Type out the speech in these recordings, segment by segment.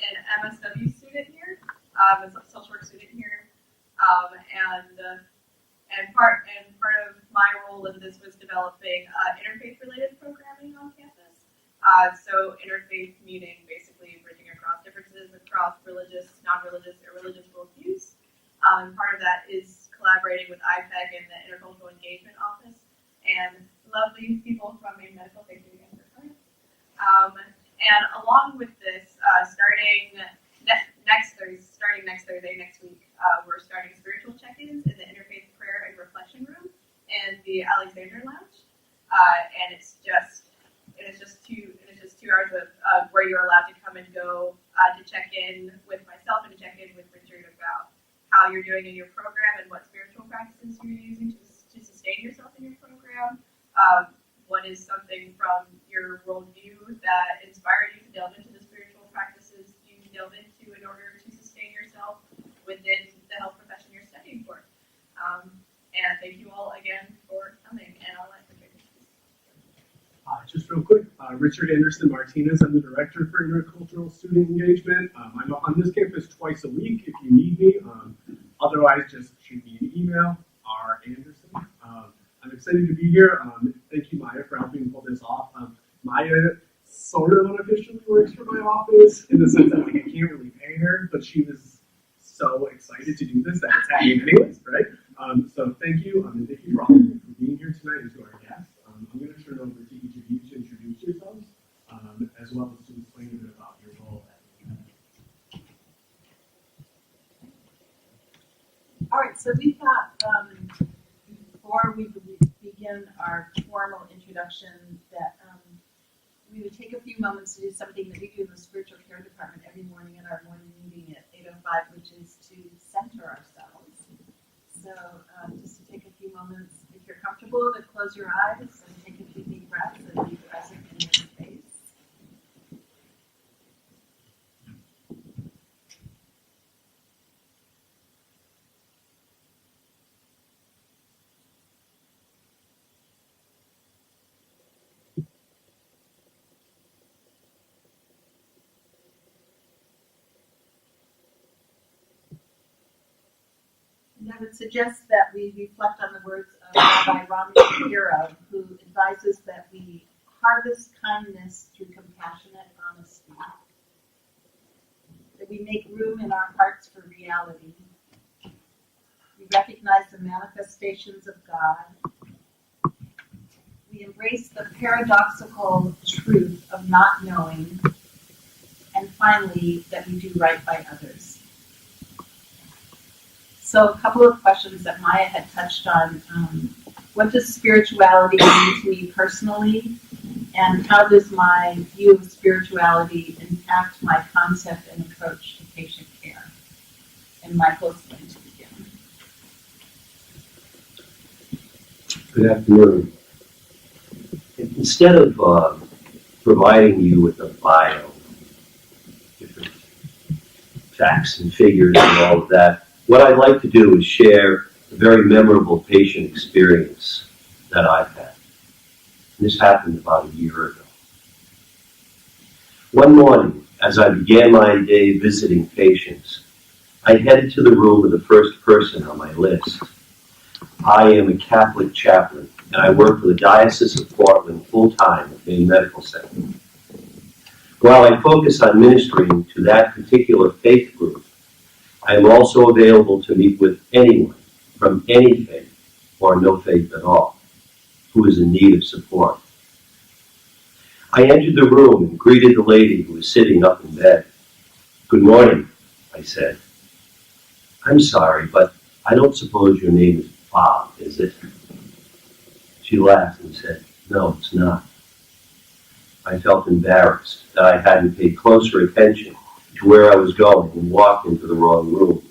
an MSW student here, as a social work student here, and part of my role in this was developing interfaith-related programming on campus. So interfaith meaning basically bridging across differences across religious, non-religious, or religious worldviews. And part of that is collaborating with IPE and the Intercultural Engagement Office and lovely people from a medical thank you again for coming. And along with this, starting next Thursday, next week, we're starting spiritual check-ins in the Interfaith Prayer and Reflection Room in the Alexander Lounge, and it's just 2 hours of where you're allowed to come and go to check in with myself and to check in with Richard about how you're doing in your program and what spiritual practices you're using to sustain yourself in your program. What is something from your worldview that inspired you to delve into the spiritual practices you delve into in order to sustain yourself within the health profession you're studying for. And thank you all again for coming, and I'll let Richard introduce. Just real quick, Richard Anderson Martinez. I'm the Director for Intercultural Student Engagement. I'm on this campus twice a week if you need me. Otherwise, just shoot me an email, r.anderson. I'm excited to be here. Thank you, Maya, for helping pull this off. Maya sort of unofficially works for my office in the sense that I can't really pay her, but she was so excited to do this that it's happening anyways, right? So thank you, and thank you for all of you for being here tonight and to our guests. I'm going to turn over to each of you to introduce yourselves, as well as to explain a bit about your role at the UNE. All right, so we thought before we begin our formal introduction that we would take a few moments to do something that we do in the spiritual care department every morning at our morning meeting at 8:05, which is to center ourselves. So just to take a few moments, if you're comfortable, to close your eyes and take a few deep breaths and be present in your space. And I would suggest that we reflect on the words of Rabbi Rami Shapiro, who advises that we harvest kindness through compassionate honesty, that we make room in our hearts for reality. We recognize the manifestations of God. We embrace the paradoxical truth of not knowing. And finally, that we do right by others. So a couple of questions that Maya had touched on. What does spirituality mean to me personally? And how does my view of spirituality impact my concept and approach to patient care? And Michael's going to begin. Good afternoon. Instead of providing you with a bio, different facts and figures and all of that, what I'd like to do is share a very memorable patient experience that I've had. And this happened about a year ago. One morning, as I began my day visiting patients, I headed to the room of the first person on my list. I am a Catholic chaplain, and I work for the Diocese of Portland full-time at Maine Medical Center. While I focus on ministering to that particular faith group, I am also available to meet with anyone from any faith or no faith at all who is in need of support. I entered the room and greeted the lady who was sitting up in bed. "Good morning," I said. "I'm sorry, but I don't suppose your name is Bob, is it?" She laughed and said, "No, it's not." I felt embarrassed that I hadn't paid closer attention to where I was going and walked into the wrong room.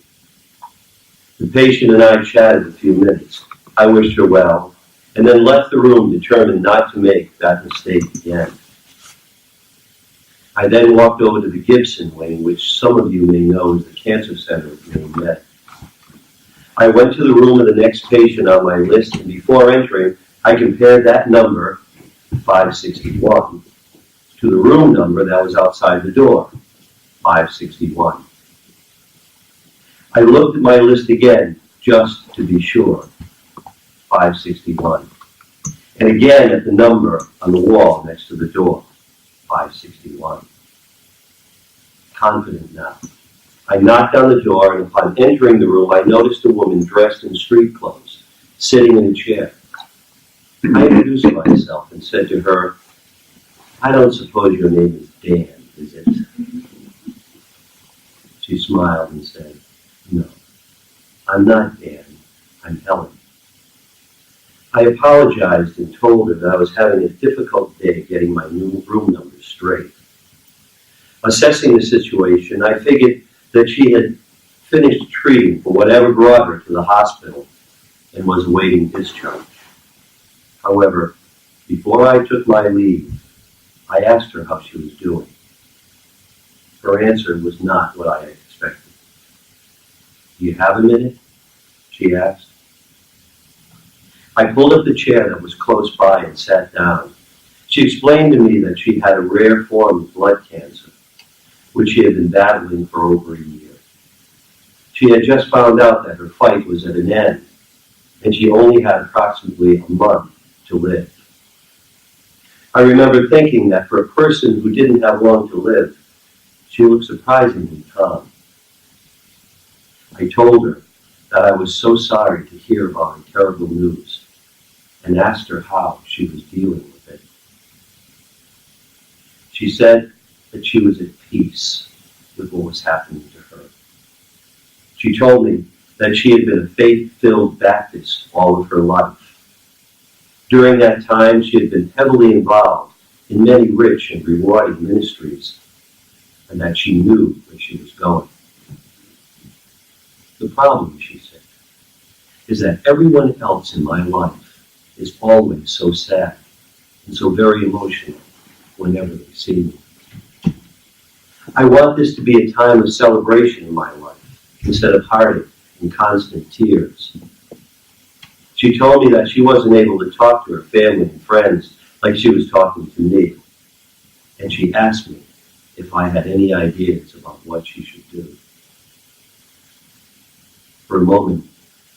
The patient and I chatted a few minutes. I wished her well, and then left the room determined not to make that mistake again. I then walked over to the Gibson wing, which some of you may know as the Cancer Center of Maine Med. I went to the room of the next patient on my list, and before entering, I compared that number, 561, to the room number that was outside the door, 561. I looked at my list again, just to be sure. 561. And again at the number on the wall next to the door. 561. Confident now. I knocked on the door, and upon entering the room, I noticed a woman dressed in street clothes, sitting in a chair. I introduced myself and said to her, "I don't suppose your name is Dan, is it?" She smiled and said, "No, I'm not Dan, I'm Helen." I apologized and told her that I was having a difficult day getting my new room number straight. Assessing the situation, I figured that she had finished treating for whatever brought her to the hospital and was awaiting discharge. However, before I took my leave, I asked her how she was doing. Her answer was not what I had expected. "Do you have a minute?" she asked. I pulled up the chair that was close by and sat down. She explained to me that she had a rare form of blood cancer, which she had been battling for over a year. She had just found out that her fight was at an end, and she only had approximately a month to live. I remember thinking that for a person who didn't have long to live, she looked surprisingly calm. I told her that I was so sorry to hear about her terrible news and asked her how she was dealing with it. She said that she was at peace with what was happening to her. She told me that she had been a faith-filled Baptist all of her life. During that time, she had been heavily involved in many rich and rewarding ministries, and that she knew where she was going. The problem, she said, is that everyone else in my life is always so sad and so very emotional whenever they see me. I want this to be a time of celebration in my life instead of heartache and constant tears. She told me that she wasn't able to talk to her family and friends like she was talking to me, and she asked me if I had any ideas about what she should do. For a moment,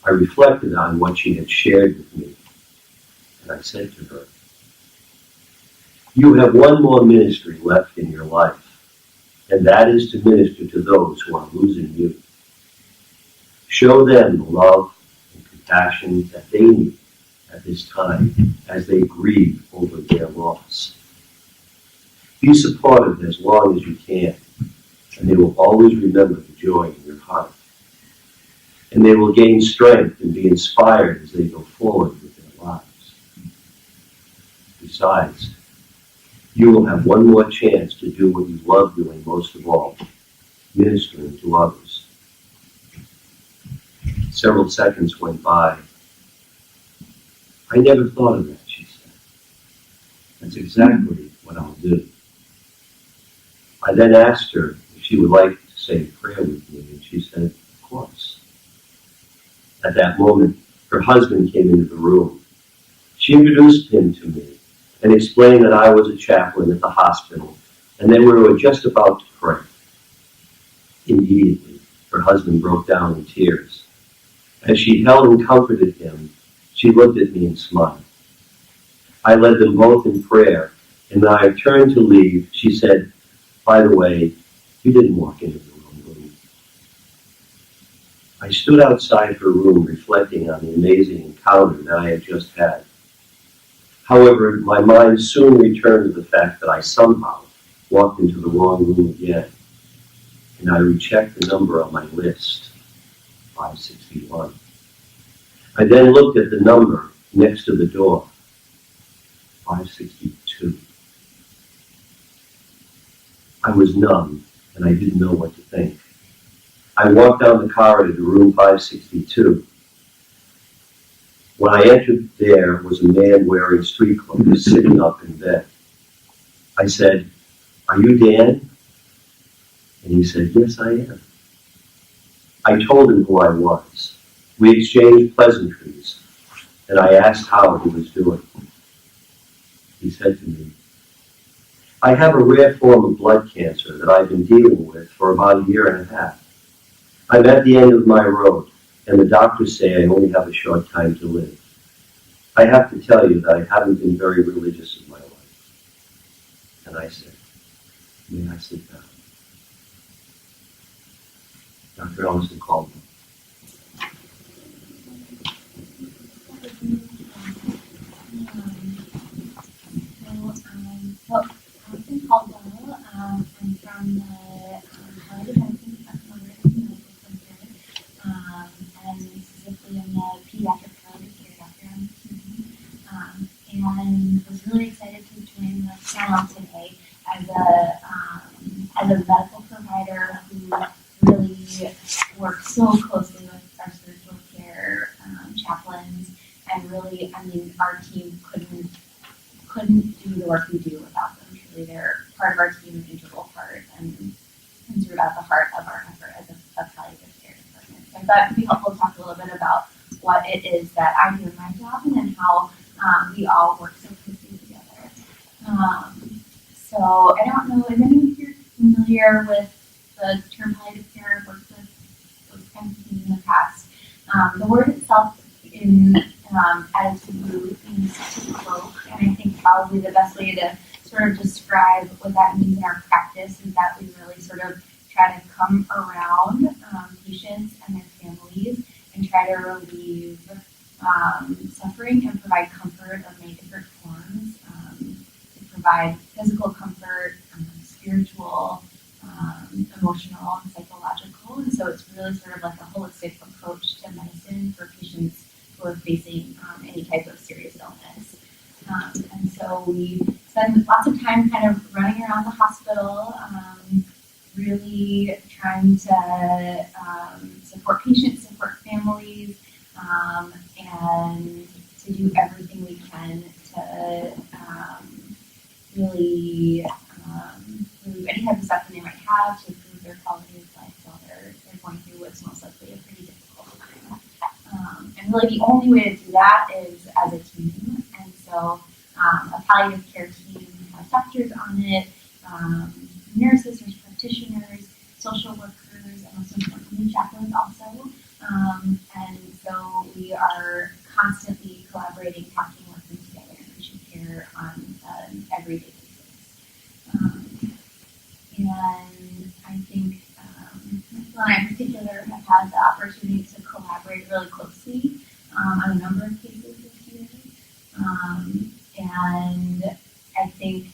I reflected on what she had shared with me, and I said to her, "You have one more ministry left in your life, and that is to minister to those who are losing you. Show them the love and compassion that they need at this time as they grieve over their loss. Be supportive as long as you can, and they will always remember the joy in your heart. And they will gain strength and be inspired as they go forward with their lives. Besides, you will have one more chance to do what you love doing most of all, ministering to others." Several seconds went by. "I never thought of that," she said. "That's exactly what I'll do." I then asked her if she would like to say a prayer with me, and she said, "Of course." At that moment, her husband came into the room. She introduced him to me and explained that I was a chaplain at the hospital and that we were just about to pray. Immediately, her husband broke down in tears. As she held and comforted him, she looked at me and smiled. I led them both in prayer, and when I turned to leave, she said, "By the way, you didn't walk into the wrong room." I stood outside her room reflecting on the amazing encounter that I had just had. However, my mind soon returned to the fact that I somehow walked into the wrong room again, and I rechecked the number on my list, 561. I then looked at the number next to the door, 562. I was numb, and I didn't know what to think. I walked down the corridor to room 562. When I entered, there was a man wearing street clothes sitting up in bed. I said, "Are you Dan?" And he said, "Yes, I am." I told him who I was. We exchanged pleasantries, and I asked how he was doing. He said to me, I have a rare form of blood cancer that I've been dealing with for about a year and a half. I'm at the end of my road, and the doctors say I only have a short time to live. I have to tell you that I haven't been very religious in my life. And I said, may I sit down? Dr. Ellison called me. Well, I've been called Donna. I'm from the College of Medicine Professional Medical Center, and specifically in the pediatric palliative care doctor on the team. And was really excited to join the panel today as a medical provider who really works so closely with our spiritual care chaplains, and really, I mean, our team couldn't do the work we do without them. Truly, they're part of our team, an integral part, and sort of at the heart of our effort as a palliative care department. So I thought it'd be helpful to talk a little bit about what it is that I do in my job, and then how we all work so closely together. So I don't know, is anyone here familiar with the term palliative care? I've worked with those kinds of things in the past. The word itself in attitude root means to cloak, and I think probably the best way to sort of describe what that means in our practice is that we really sort of try to come around patients and their families and try to relieve suffering and provide comfort of many different forms, to provide physical comfort, spiritual, emotional, and psychological. And so it's really sort of like a holistic approach to medicine for patients who are facing any type of serious illness. And so we spend lots of time kind of running around the hospital, really trying to support patients, support families, and to do everything we can to really remove any type of suffering they might have, to improve their quality of life while they're going through what's most likely a pretty difficult time. And really the only way to do that is as a team. And so a palliative care team has doctors on it, nurses, nurse practitioners, social workers, and most importantly, chaplains also. And so we are constantly collaborating, talking, working together in patient care on an everyday basis. And I think Phil and I in particular have had the opportunity to collaborate really closely on a number of cases this year. And I think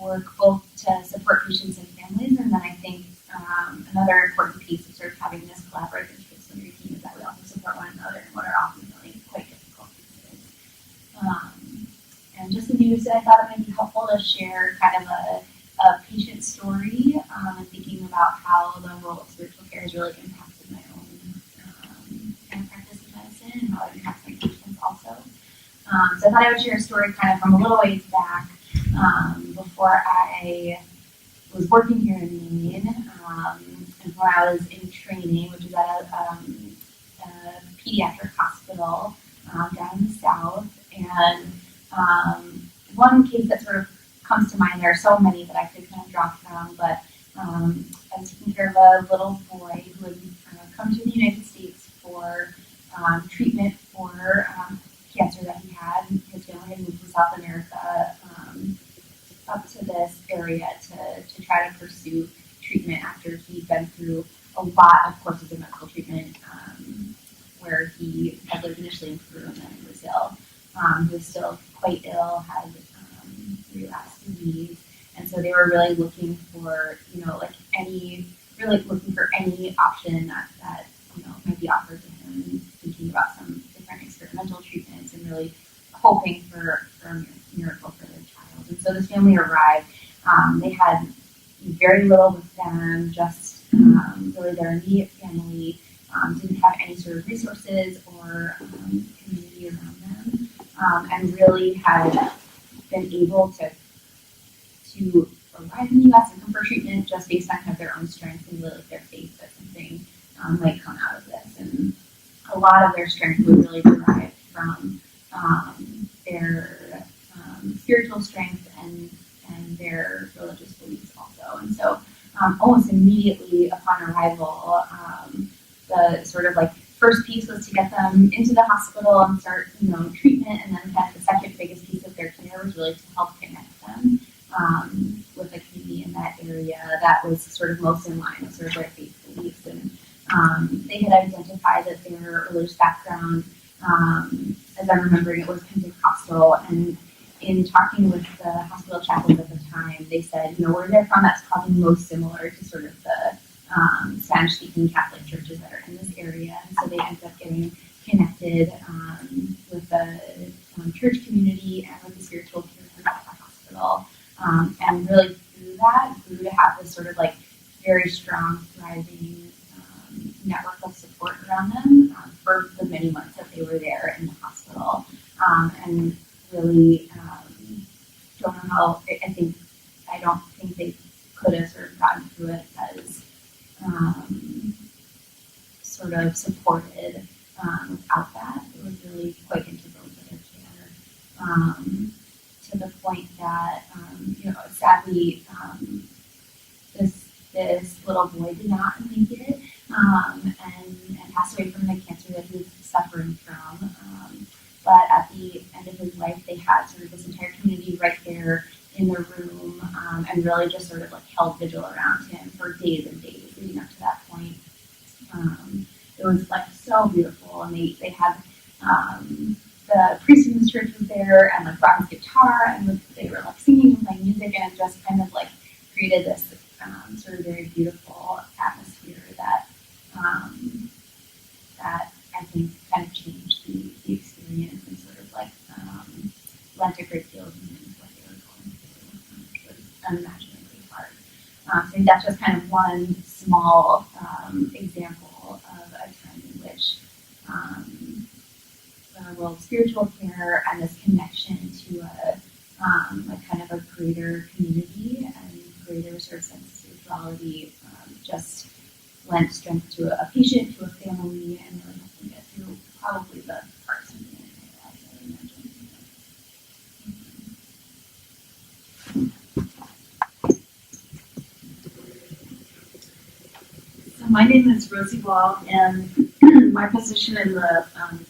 work both to support patients and families, and then I think another important piece of sort of having this collaborative interdisciplinary team is that we also support one another in what are often really quite difficult cases. And just as you said, I thought it might be helpful to share kind of a patient story, and thinking about how the role of spiritual care has really impacted my own kind of practice of medicine and how it impacts my patients also. So I thought I would share a story kind of from a little ways back, before I was working here in Maine, and when I was in training, which is at a pediatric hospital down in the south. And one case that sort of comes to mind, there are so many that I could kind of draw from, but I was taking care of a little boy who had come to the United States for treatment for cancer that he had. His family had moved from South America up to this area to try to pursue treatment after he'd been through a lot of courses of medical treatment, where he had lived initially in Peru and then in Brazil. He was still quite ill, had relapsed disease, and so they were really looking for, looking for any option that might be offered to him, and thinking about some different experimental treatments and really hoping for a miracle for their child. And so this family arrived. They had very little with them, just really their immediate family, didn't have any sort of resources or community around them, and really had been able to arrive in the U.S. and come for treatment just based on kind of their own strength and really their faith that something might come out of this. And a lot of their strength would really derive from their spiritual strength and almost immediately upon arrival, the sort of like first piece was to get them into the hospital and start, treatment, and then kind of the second biggest piece of their care was really to help connect them with the community in that area that was sort of most in line with sort of their faith beliefs. And they had identified that their religious background, as I'm remembering, it was Pentecostal. And in talking with the hospital chaplains at the time, they said, where they're from, that's probably most similar to sort of the Spanish-speaking Catholic churches that are in this area. And so they ended up getting connected with the church community and with the spiritual care at the hospital. And really through that, grew to have this sort of like very strong, thriving network of support around them for the many months that they were there in the hospital. And really don't know how, I don't think they could have sort of gotten through it as sort of supported without that. It was really quite integral to their care, to the point that, sadly, this little boy did not make it and passed away from the cancer that he was suffering from. But at the end of his life, they had sort of this entire community right there in the room, and really just sort of like held vigil around him for days and days leading up to that point. It was like so beautiful, and they had the priest in the church was there and like brought his guitar, and they were like singing and playing music, and it just kind of like created this sort of very beautiful atmosphere that that I think kind of changed the experience and sort of like lent a great deal of meaning to what they were going through, which was unimaginably hard. So I think that's just kind of one small example of a time in which the role of spiritual care and this connection to a kind of a greater community and greater sort of sense of spirituality just lent strength to a patient, to a family, and really helped them get through probably the hardest thing in their lives, I would imagine. So my name is Rosie Wall, and my position in the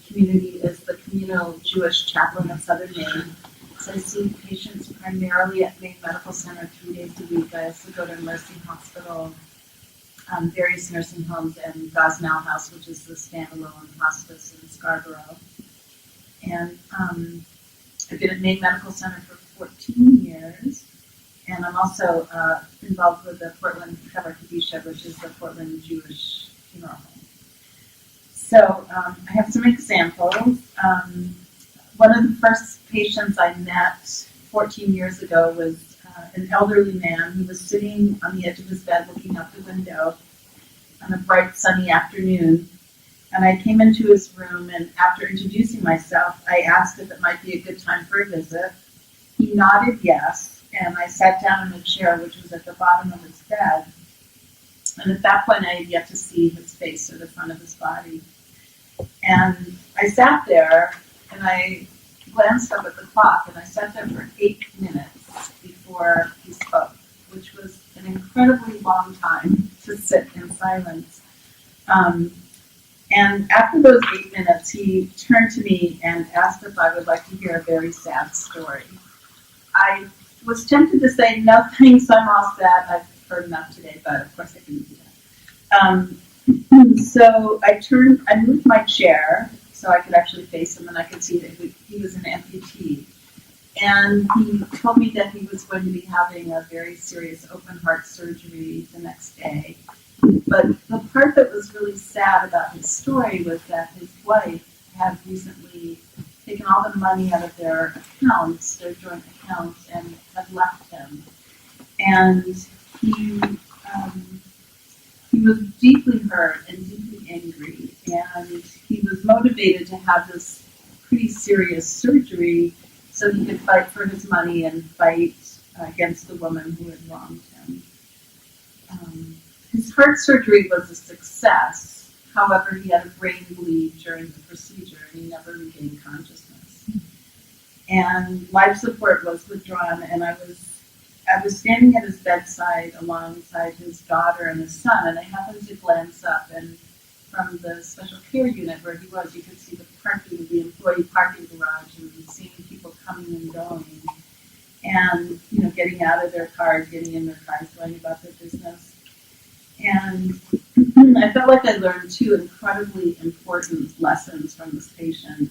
community is the communal Jewish chaplain of Southern Maine. So I see patients primarily at Maine Medical Center 3 days a week. I also go to Mercy Hospital, various nursing homes, and Gosnell House, which is the standalone hospice in Scarborough. And I've been at Maine Medical Center for 14 years, and I'm also involved with the Portland Kadisha, which is the Portland Jewish funeral home. So I have some examples. One of the first patients I met 14 years ago was an elderly man who was sitting on the edge of his bed looking out the window on a bright sunny afternoon. And I came into his room, and after introducing myself, I asked if it might be a good time for a visit. He nodded yes, and I sat down in a chair which was at the bottom of his bed. And at that point, I had yet to see his face or the front of his body. And I sat there, and I glanced up at the clock, and I sat there for 8 minutes before he spoke, which was an incredibly long time to sit in silence. And after those 8 minutes, he turned to me and asked if I would like to hear a very sad story. I was tempted to say, no thanks, I'm all set. I've heard enough today, but of course I couldn't do that. So I moved my chair so I could actually face him, and I could see that he was an amputee. And he told me that he was going to be having a very serious open heart surgery the next day. But the part that was really sad about his story was that his wife had recently taken all the money out of their accounts, their joint accounts, and had left him. And he was deeply hurt and deeply angry, and he was motivated to have this pretty serious surgery so he could fight for his money and fight against the woman who had wronged him. His heart surgery was a success. However, he had a brain bleed during the procedure, and he never regained consciousness. And life support was withdrawn, and I was I was standing at his bedside alongside his daughter and his son, and I happened to glance up, and from the special care unit where he was, you could see the employee parking garage, and seeing people coming and going, and getting out of their cars, getting in their cars, going about their business. And I felt like I learned two incredibly important lessons from this patient.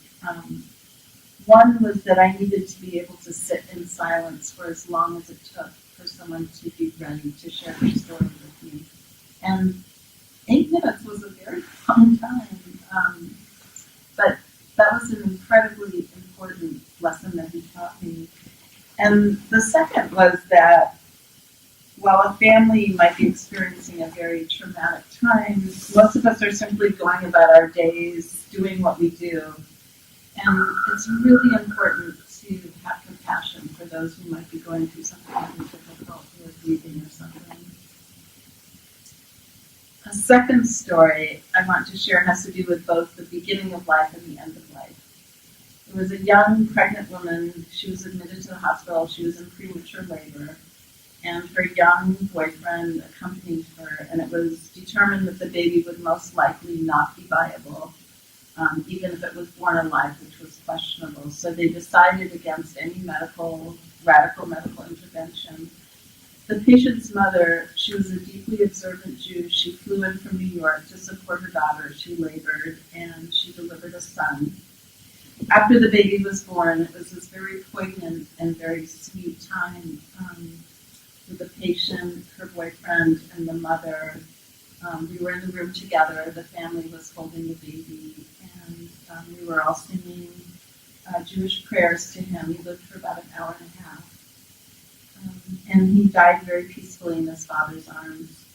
One was that I needed to be able to sit in silence for as long as it took for someone to be ready to share their story with me. And 8 minutes was a very long time. But that was an incredibly important lesson that he taught me. And the second was that while a family might be experiencing a very traumatic time, most of us are simply going about our days, doing what we do. And it's really important to have compassion for those who might be going through something really difficult, who are grieving or something. A second story I want to share has to do with both the beginning of life and the end of life. There was a young pregnant woman. She was admitted to the hospital. She was in premature labor. And her young boyfriend accompanied her, and it was determined that the baby would most likely not be viable, even if it was born alive, which was questionable. So they decided against any radical medical intervention. The patient's mother, she was a deeply observant Jew. She flew in from New York to support her daughter. She labored, and she delivered a son. After the baby was born, it was this very poignant and very sweet time with the patient, her boyfriend, and the mother. We were in the room together. The family was holding the baby, and we were all singing Jewish prayers to him. He lived for about an hour and a half. And he died very peacefully in his father's arms.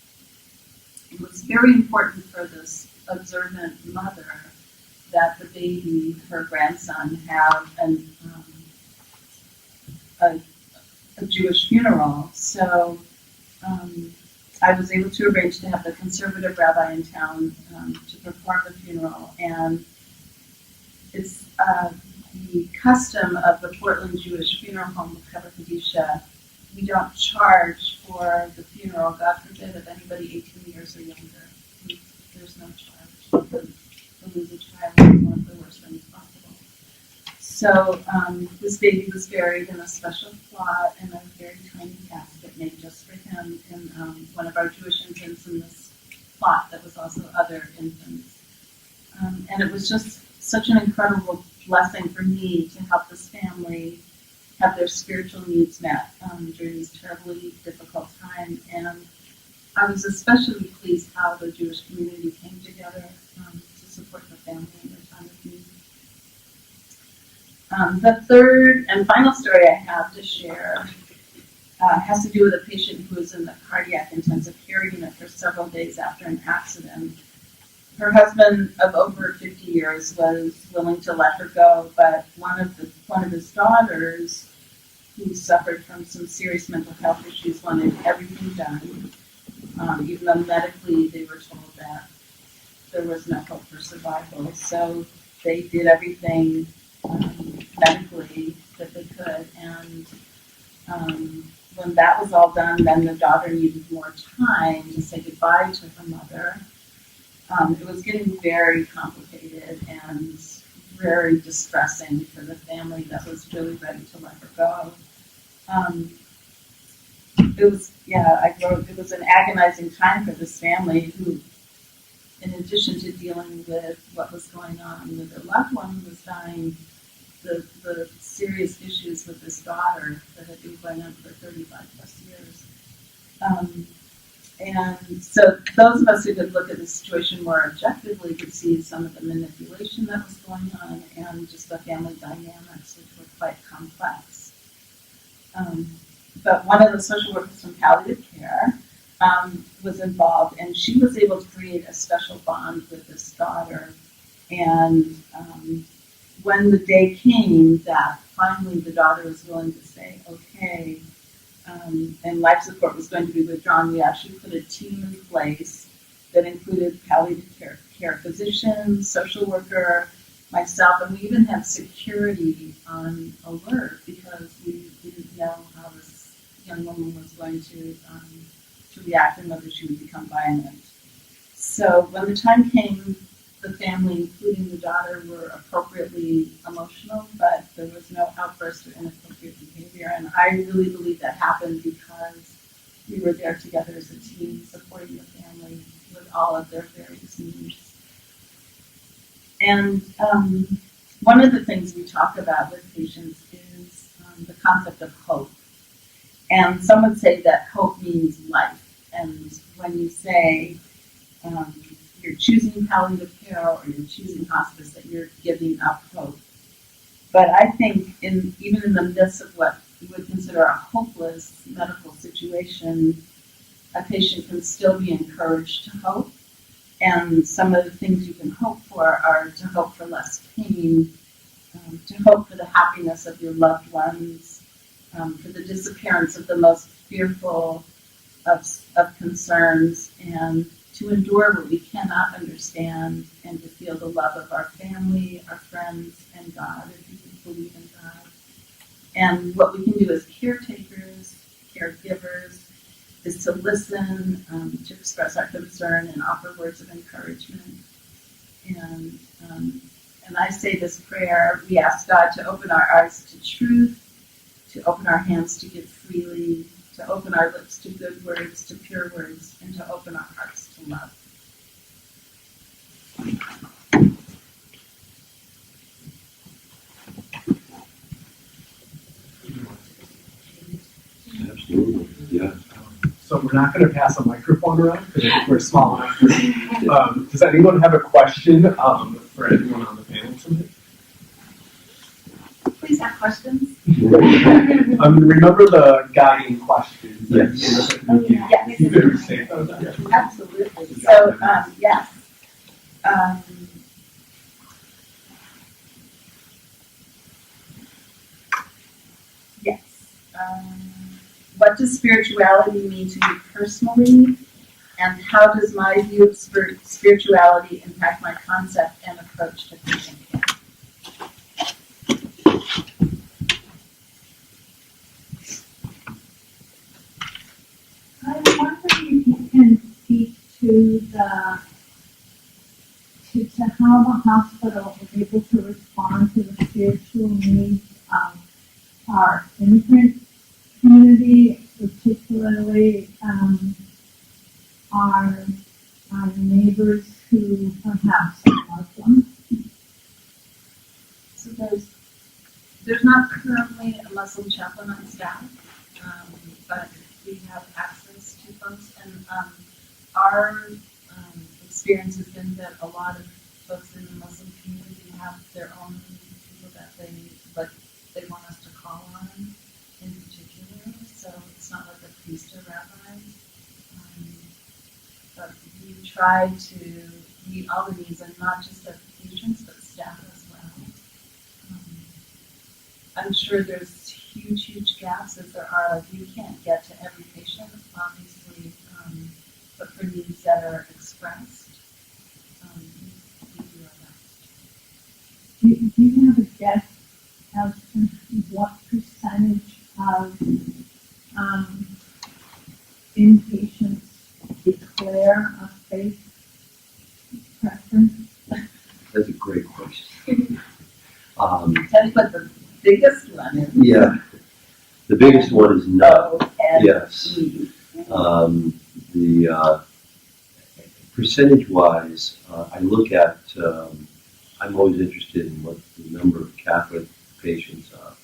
It was very important for this observant mother that the baby, her grandson, have a Jewish funeral. So I was able to arrange to have the conservative rabbi in town to perform the funeral. And it's the custom of the Portland Jewish Funeral Home of Kever Kadisha. We don't charge for the funeral, God forbid, of anybody 18 years or younger. There's no charge. To lose a child is one of the worst things possible. So this baby was buried in a special plot in a very tiny casket made just for him in one of our Jewish infants in this plot that was also other infants. And it was just such an incredible blessing for me to help this family have their spiritual needs met during this terribly difficult time. And I was especially pleased how the Jewish community came together to support the family in their time of need. The third and final story I have to share has to do with a patient who was in the cardiac intensive care unit for several days after an accident. Her husband of over 50 years was willing to let her go, but one of his daughters, who suffered from some serious mental health issues, wanted everything done, even though medically they were told that there was no hope for survival. So they did everything medically that they could, and when that was all done, then the daughter needed more time to say goodbye to her mother. It was getting very complicated and very distressing for the family that was really ready to let her go. It was an agonizing time for this family who, in addition to dealing with what was going on with their loved one who was dying, the serious issues with this daughter that had been going on for 35 plus years. And so those of us who could look at the situation more objectively could see some of the manipulation that was going on and just the family dynamics, which were quite complex. But one of the social workers from palliative care was involved, and she was able to create a special bond with this daughter. And when the day came that finally the daughter was willing to say, okay, and life support was going to be withdrawn, we actually put a team in place that included palliative care physicians, social worker, myself, and we even had security on alert because we didn't know how this young young woman was going to react and whether she would become violent. So when the time came, the family, including the daughter, were appropriately emotional, but there was no outburst or inappropriate behavior. And I really believe that happened because we were there together as a team, supporting the family with all of their various needs. And one of the things we talk about with patients is the concept of hope. And some would say that hope means life. And when you say you're choosing palliative care or you're choosing hospice, that you're giving up hope. But I think even in the midst of what we would consider a hopeless medical situation, a patient can still be encouraged to hope. And some of the things you can hope for are to hope for less pain, to hope for the happiness of your loved ones, for the disappearance of the most fearful of concerns, and to endure what we cannot understand, and to feel the love of our family, our friends, and God, if we believe in God. And what we can do as caretakers, caregivers, is to listen, to express our concern and offer words of encouragement. And I say this prayer, we ask God to open our eyes to truth, to open our hands to give freely, to open our lips to good words, to pure words, and to open our hearts to love. Absolutely, yeah. So we're not going to pass a microphone around because I think we're small enough. Does anyone have a question for anyone on the panel tonight? Please have questions. Remember the guiding questions. Yes. If you could restate those. Absolutely. So, yes. Yes. What does spirituality mean to you personally? And how does my view of spirituality impact my concept and approach to patient care? I'm wondering if you can speak to to how the hospital is able to respond to the spiritual needs of our immigrant community, particularly our neighbors who perhaps are Muslim. So there's not currently a Muslim chaplain on staff, but we have access to folks, and our experience has been that a lot of folks in the Muslim community have their own people that they want us to call on in particular. So it's not like a priest or rabbi, but we try to meet all the needs, and not just of patients but staff as well. I'm sure there's huge gaps, as there are. Like, you can't get to every patient, obviously, but for needs that are expressed, we do our best. Do you have a guess as to what percentage of inpatients declare a faith preference? That's a great question. Tell me what the biggest one is. Yeah, the biggest one is no. And Yes. E. The percentage-wise, I look at, I'm always interested in what the number of Catholic patients are,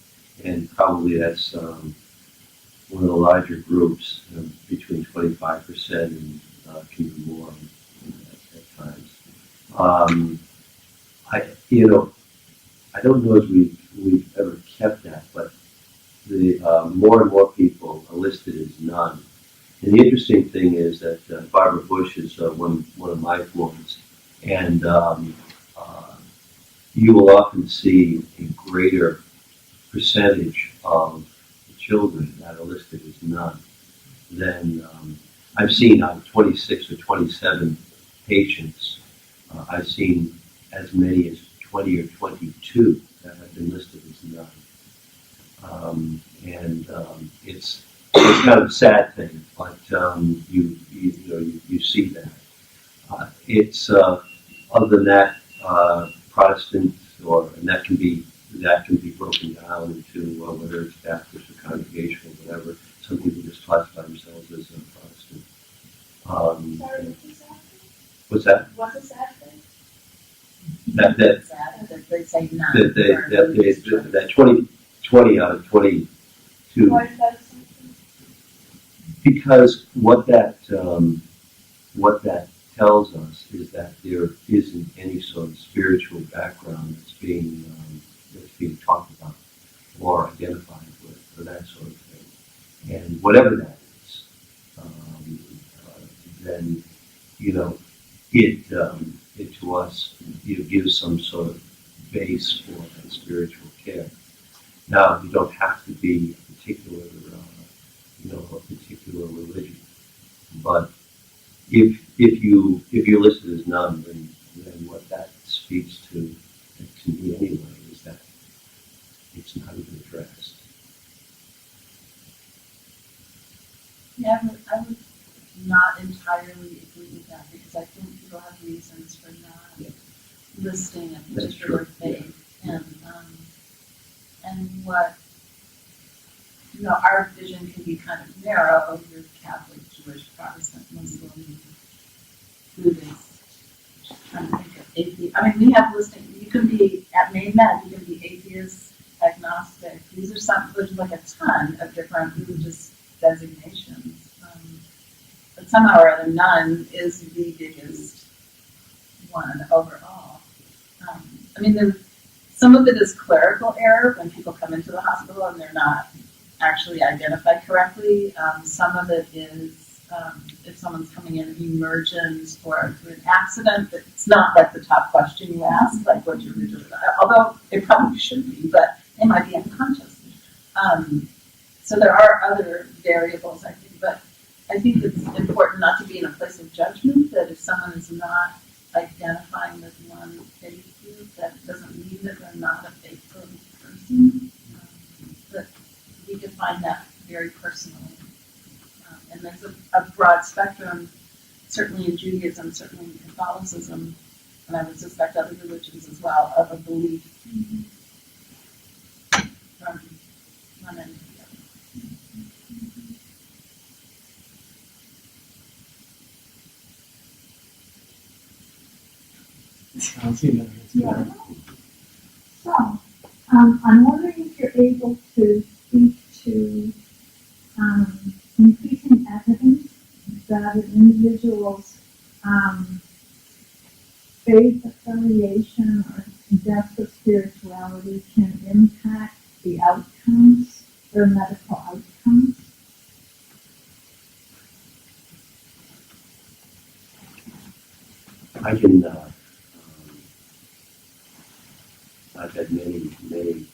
and probably that's one of the larger groups, between 25% and can be more at times. I don't know if we've ever kept that, but the more and more people are listed as none. And the interesting thing is that Barbara Bush is one of my forms, and you will often see a greater percentage of the children that are listed as none than I've seen on 26 or 27 patients. I've seen as many as 20 or 22 that have been listed as none. It's it's kind of a sad thing, but you see that. It's other than that, Protestant, and that can be broken down into whether it's Baptist or congregational, whatever. Some people just classify themselves as a Protestant. Sorry, what's What's that? that? What's a sad thing? That They say none. that 20 out of 22. Why is that something? Because what that tells us is that there isn't any sort of spiritual background that's being talked about or identified with, or that sort of thing. And whatever that is, then it to us gives some sort of base for that spiritual care. Now, you don't have to be a particular religion, but if you're listed as none, then what that speaks to me anyway is that it's not even addressed. Yeah, I would not entirely agree with that because I think people have reasons for not listing a particular faith and what our vision can be kind of narrow. You're Catholic, Jewish, Protestant, Muslim, Buddhist. Trying to think of atheist. I mean, we have listing. You can be at Maine Med. You can be atheist, agnostic. These are some. There's like a ton of different religious designations. But somehow or other, none is the biggest one overall. I mean, some of it is clerical error when people come into the hospital and they're not actually identified correctly. Some of it is if someone's coming in emergent or through an accident, it's not like the top question you ask, like what your religion is. Although it probably should be, but they might be unconscious. So there are other variables, I think, but I think it's important not to be in a place of judgment, that if someone is not identifying with one faith group, that doesn't mean that they're not a faithful person. But we define that very personally. And there's a broad spectrum, certainly in Judaism, certainly in Catholicism, and I would suspect other religions as well, of a belief from one end to the other. I don't see that. Yeah. So, I'm wondering if you're able to speak to increasing evidence that an individual's faith affiliation or depth of spirituality can impact the outcomes, their medical outcomes. I can. I've had many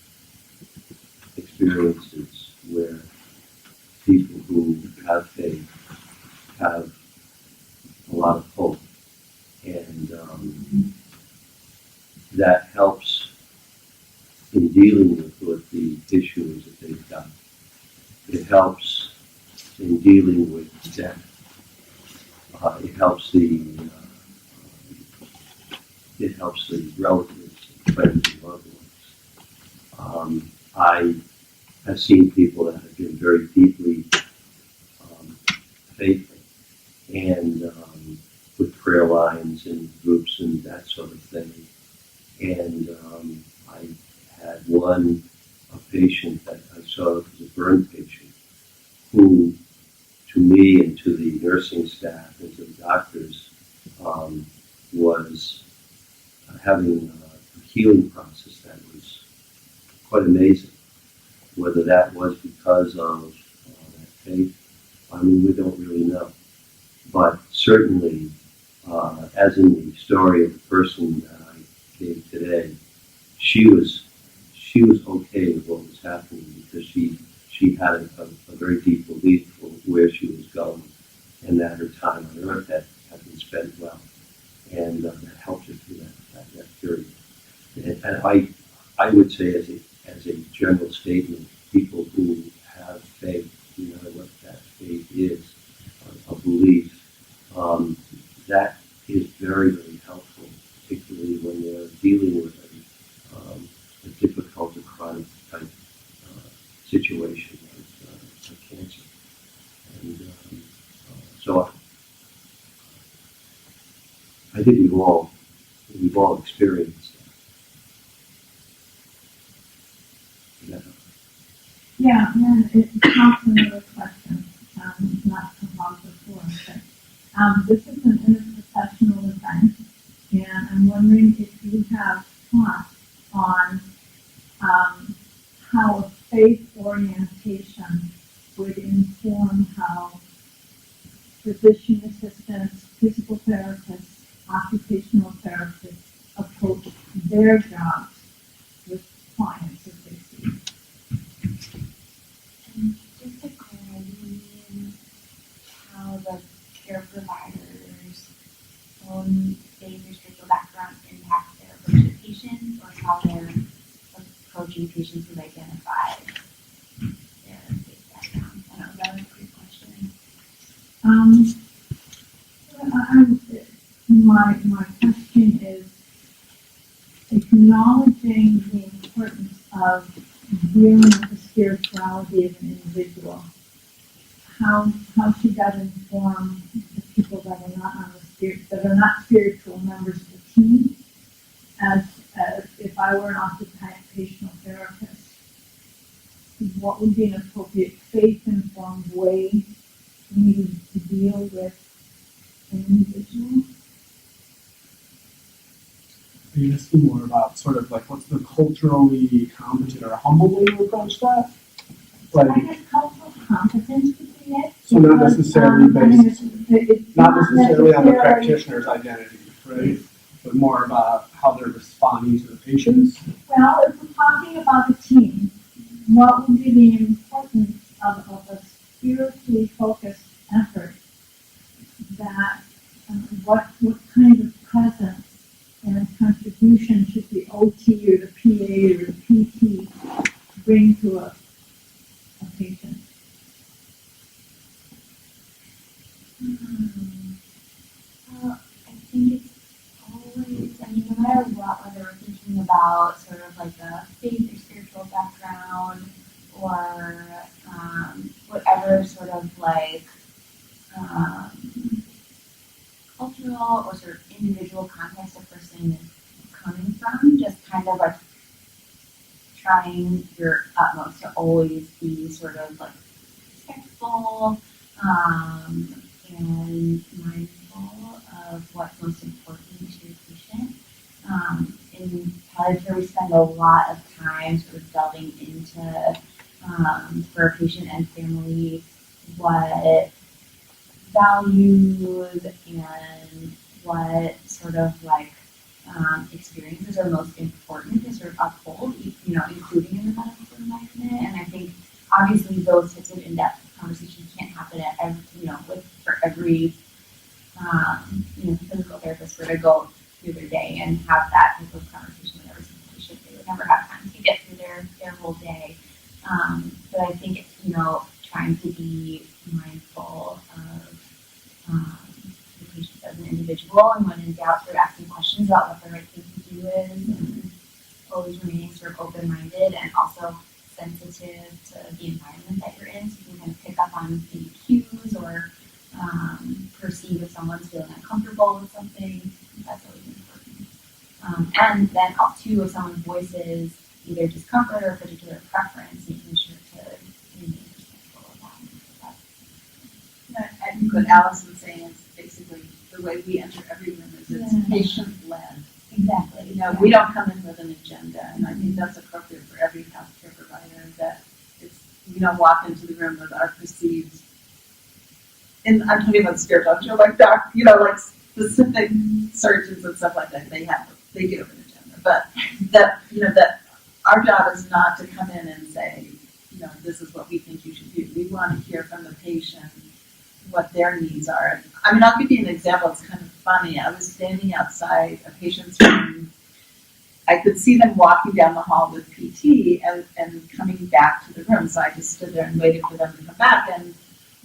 experiences where people who have faith have a lot of hope, and that helps in dealing with the issues that they've got. It helps in dealing with death. It helps the relatives, friends, and loved ones. I have seen people that have been very deeply faithful, and with prayer lines and groups and that sort of thing. And I had a patient that I saw was a burn patient, who, to me and to the nursing staff and to the doctors, was having a healing process that was quite amazing. Whether that was because of that faith, I mean, we don't really know. But certainly, as in the story of the person that I gave today, she was okay with what was happening because she had a very deep belief of where she was going, and that her time on earth had been spent well, and that helped her through that period. And I would say, as a general statement, people who have faith, no matter what situation of cancer. And so I think we've all experienced that. Yeah, and it prompts another question, not to hog before, but this is an interprofessional event, and I'm wondering if you have thoughts on how a faith orientation would inform how physician assistants, physical therapists, occupational therapists approach their jobs with clients that they see. And just to clarify, do you mean how the care provider's own faith or spiritual background impacts their approach to patients, or how they're approaching patients who've identified their faith background? I don't know, that was a great question. My question is acknowledging the importance of dealing with the spirituality of an individual. How should that inform the people that are not on the that are not spiritual members of the team? As if I were an occupational therapist, what would be an appropriate faith-informed way for me to deal with an individual? Are you asking more about sort of like what's the culturally competent or humble way to approach that? I guess cultural competence would be it. So not necessarily based, it's not necessarily on the practitioner's identity, right? But more about how they're responding to the patients. Well, if we're talking about a team, what would be the importance of a spiritually focused effort that what kind of presence and contribution should the OT or the PA or the PT bring to a patient? Well, I think it's always, I mean, no matter what, whether we're thinking about sort of like a faith or spiritual background or whatever sort of like cultural or sort of individual context a person is coming from, just kind of like trying your utmost to always be sort of like respectful and mindful of what's most important to your patient. In palliative care, we spend a lot of time sort of delving into, for a patient and family, what values and what sort of like experiences are most important to sort of uphold, you know, including in the medical environment. And I think obviously those types of in-depth conversations can't happen at every, you know, for every physical therapist were to go through their day and have that type of conversation with every single patient. They would never have time to get through their whole day. But I think it's, you know, trying to be mindful of the patient as an individual, and when in doubt, sort of asking questions about what the right thing to do is, and always remaining sort of open-minded and also sensitive to the environment that you're in, so you can kind of pick up on maybe cues or perceive if someone's feeling uncomfortable with something. That's always important. And then too, if someone voices either discomfort or a particular preference, making sure to remain respectful of that. I think what Allison's saying is basically the way we enter every room is it's patient-led. Exactly. You know, we don't come in with an agenda, and I think that's appropriate for every healthcare provider, that it's, we don't walk into the room with our perceived, and I'm talking about spiritual, I'm sure like like specific surgeons and stuff like that, they do have an agenda, but that our job is not to come in and say, this is what we think you should do. We want to hear from the patient what their needs are. I mean, I'll give you an example. It's kind of funny. I was standing outside a patient's room. I could see them walking down the hall with PT and coming back to the room. So I just stood there and waited for them to come back. And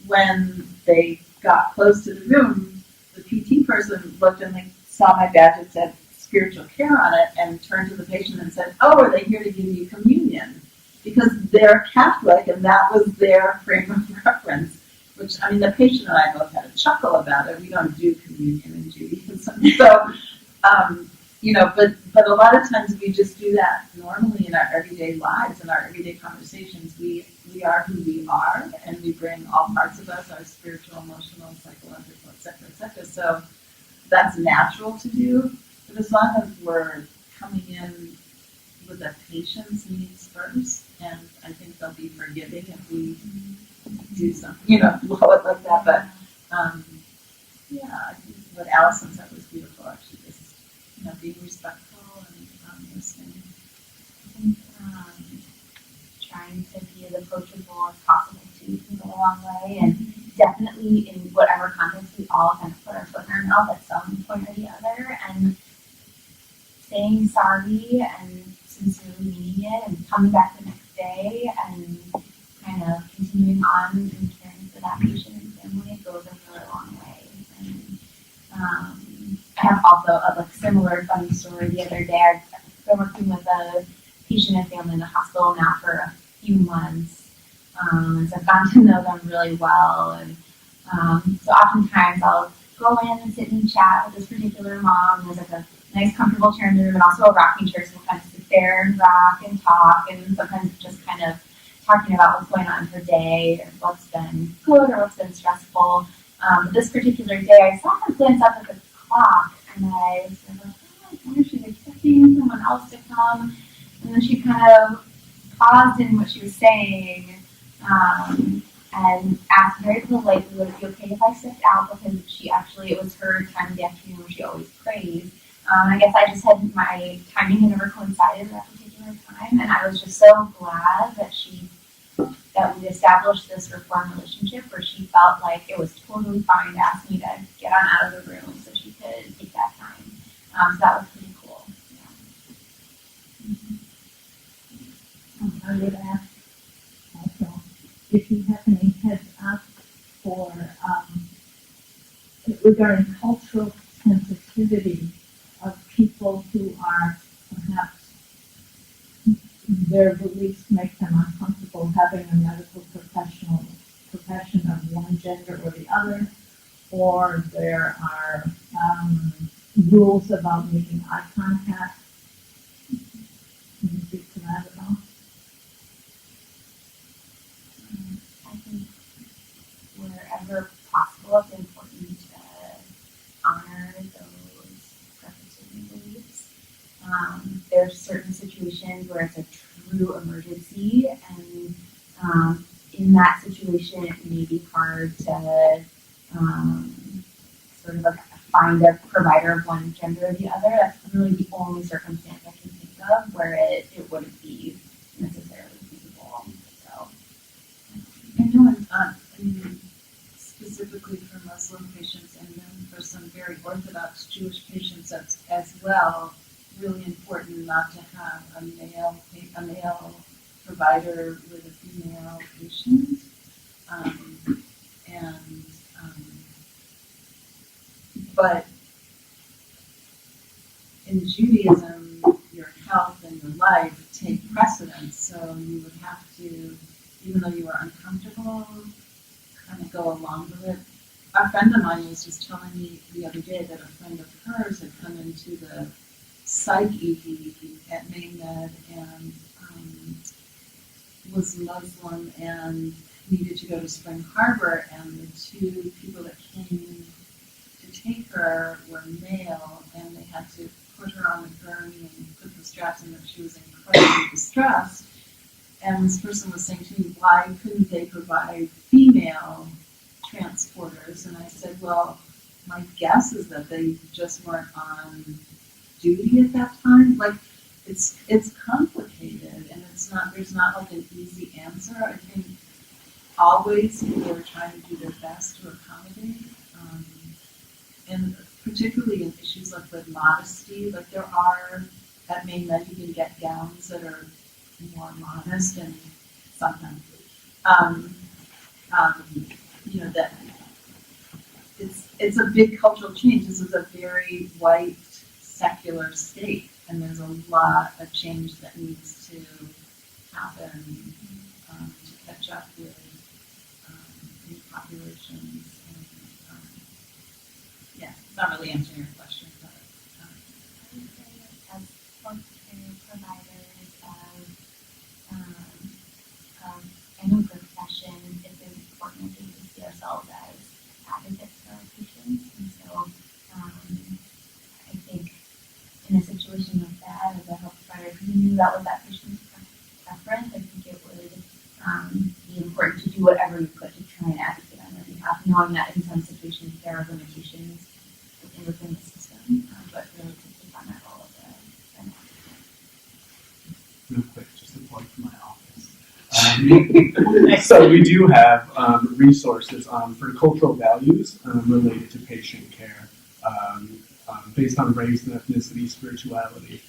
when they got close to the room, the PT person looked and they saw my badge that said spiritual care on it and turned to the patient and said, "Oh, are they here to give you communion?" because they're Catholic and that was their frame of reference. Which, I mean, the patient and I both had a chuckle about it. We don't do communion in Judaism. So, you know, but a lot of times we just do that normally in our everyday lives, in our everyday conversations. We are who we are, and we bring all parts of us, our spiritual, emotional, psychological, et cetera, so that's natural to do. But as long as we're coming in with the patient's needs first, and I think they'll be forgiving if we do something, you know, blow it like that. But yeah, I think what Allison said was beautiful. Actually, just being respectful and listening. I think trying to be as approachable as possible too can go a long way, and definitely in whatever context we all kind of put our foot in our mouth at some point or the other, and saying sorry and sincerely meaning it, and coming back the next day and kind of continuing on and caring for that patient and family goes a really long way. And I have also a similar funny story. The other day, I've been working with a patient and family in the hospital now for a few months, so I've gotten to know them really well. And so oftentimes I'll go in and sit and chat with this particular mom. There's like a nice, comfortable chair in the room, and also a rocking chair, so we'll kind of sit there and rock and talk, and sometimes just kind of talking about what's going on in her day, or what's been good or what's been stressful. But this particular day, I saw her glance up at the clock, and I was like, oh, I wonder if she's expecting someone else to come. And then she kind of paused in what she was saying, and asked very politely, would it be okay if I stepped out, because it was her time of the afternoon where she always prays. I guess I just had my timing had never coincided at that particular time, and I was just so glad that we established this reform relationship where she felt like it was totally fine to ask me to get on out of the room so she could take that time. So that was pretty cool. Yeah. I would ask also if you have any heads up for regarding cultural sensitivity of people who are perhaps their beliefs make them uncomfortable having a medical profession of one gender or the other, or there are rules about making eye contact. Can you speak to that at all? I think wherever possible, it's important to honor those preferences and beliefs. There's certain situations where it's a true emergency, and in that situation, it may be hard to sort of find a provider of one gender or the other. That's really the only circumstance I can think of where it wouldn't be necessarily feasible. So, I know, specifically for Muslim patients, and then for some very Orthodox Jewish patients as well, really important not to have a male provider with a female patient, but in Judaism, your health and your life take precedence, so you would have to, even though you are uncomfortable, kind of go along with it. A friend of mine was just telling me the other day that a friend of hers had come into the psych ED at Maine Med and was Muslim and needed to go to Spring Harbor, and the two people that came to take her were male, and they had to put her on the gurney and put the straps in, and she was incredibly distressed. And this person was saying to me, why couldn't they provide female transporters? And I said, well, my guess is that they just weren't on duty at that time. Like, it's complicated, and there's not like an easy answer. I think always people are trying to do their best to accommodate, and particularly in issues like with modesty. Like there are at Maine Med, you can get gowns that are more modest, and sometimes that it's a big cultural change. This is a very white secular state, and there's a lot of change that needs to happen to catch up with new populations. And, yeah, it's not really answering your question, but I would say as healthcare providers in a profession, it's important to see ourselves as advocates for our patients. And so I think in a situation like that, as a health provider, if you knew that was that patient's preference, I think it would be important to do whatever you could to try and advocate on their behalf, knowing that in some situations there are limitations within the system, but really to take on that role of an advocate. Real quick, just a plug for my office. So we do have resources for cultural values related to patient care based on race and ethnicity, spirituality.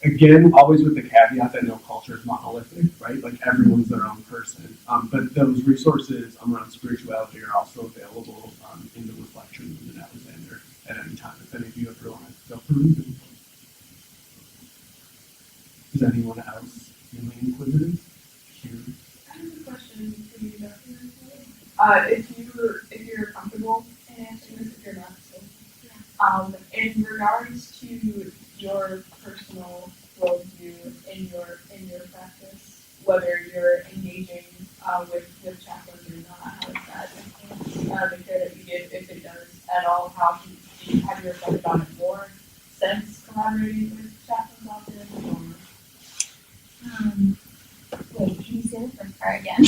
Again, always with the caveat that no culture is monolithic, right? Like everyone's their own person. But those resources around spirituality are also available in the reflection room in Alexander at any time if any of you ever want to go through them. Is anyone else feeling inquisitive? Here. I have a question for you, Dr. If you're comfortable in answering this, if you're not, so in regards to your personal worldview in your practice, whether you're engaging with chaplains or not, how does that influence the care that you give, if it does at all? How have you reflected on it more since collaborating with chaplains often? Wait, can you say the first part again?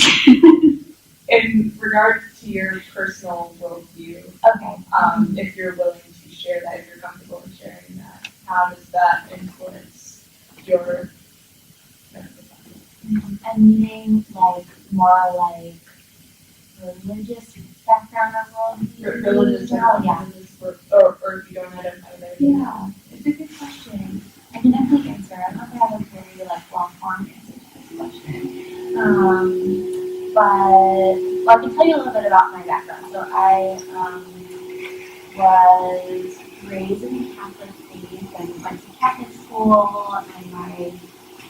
In regards to your personal worldview, Okay. if you're willing to share that, if you're comfortable in sharing that, how does that influence your medical practice? And meaning like more like religious background or worldview? Religious Oh, yeah. Or if you don't have either. Yeah, it's a good question. I can definitely answer. I don't know if I have a very like long-form answer to this question. But I can tell you a little bit about my background. So I was raised in the Catholic faith and went to Catholic school, and my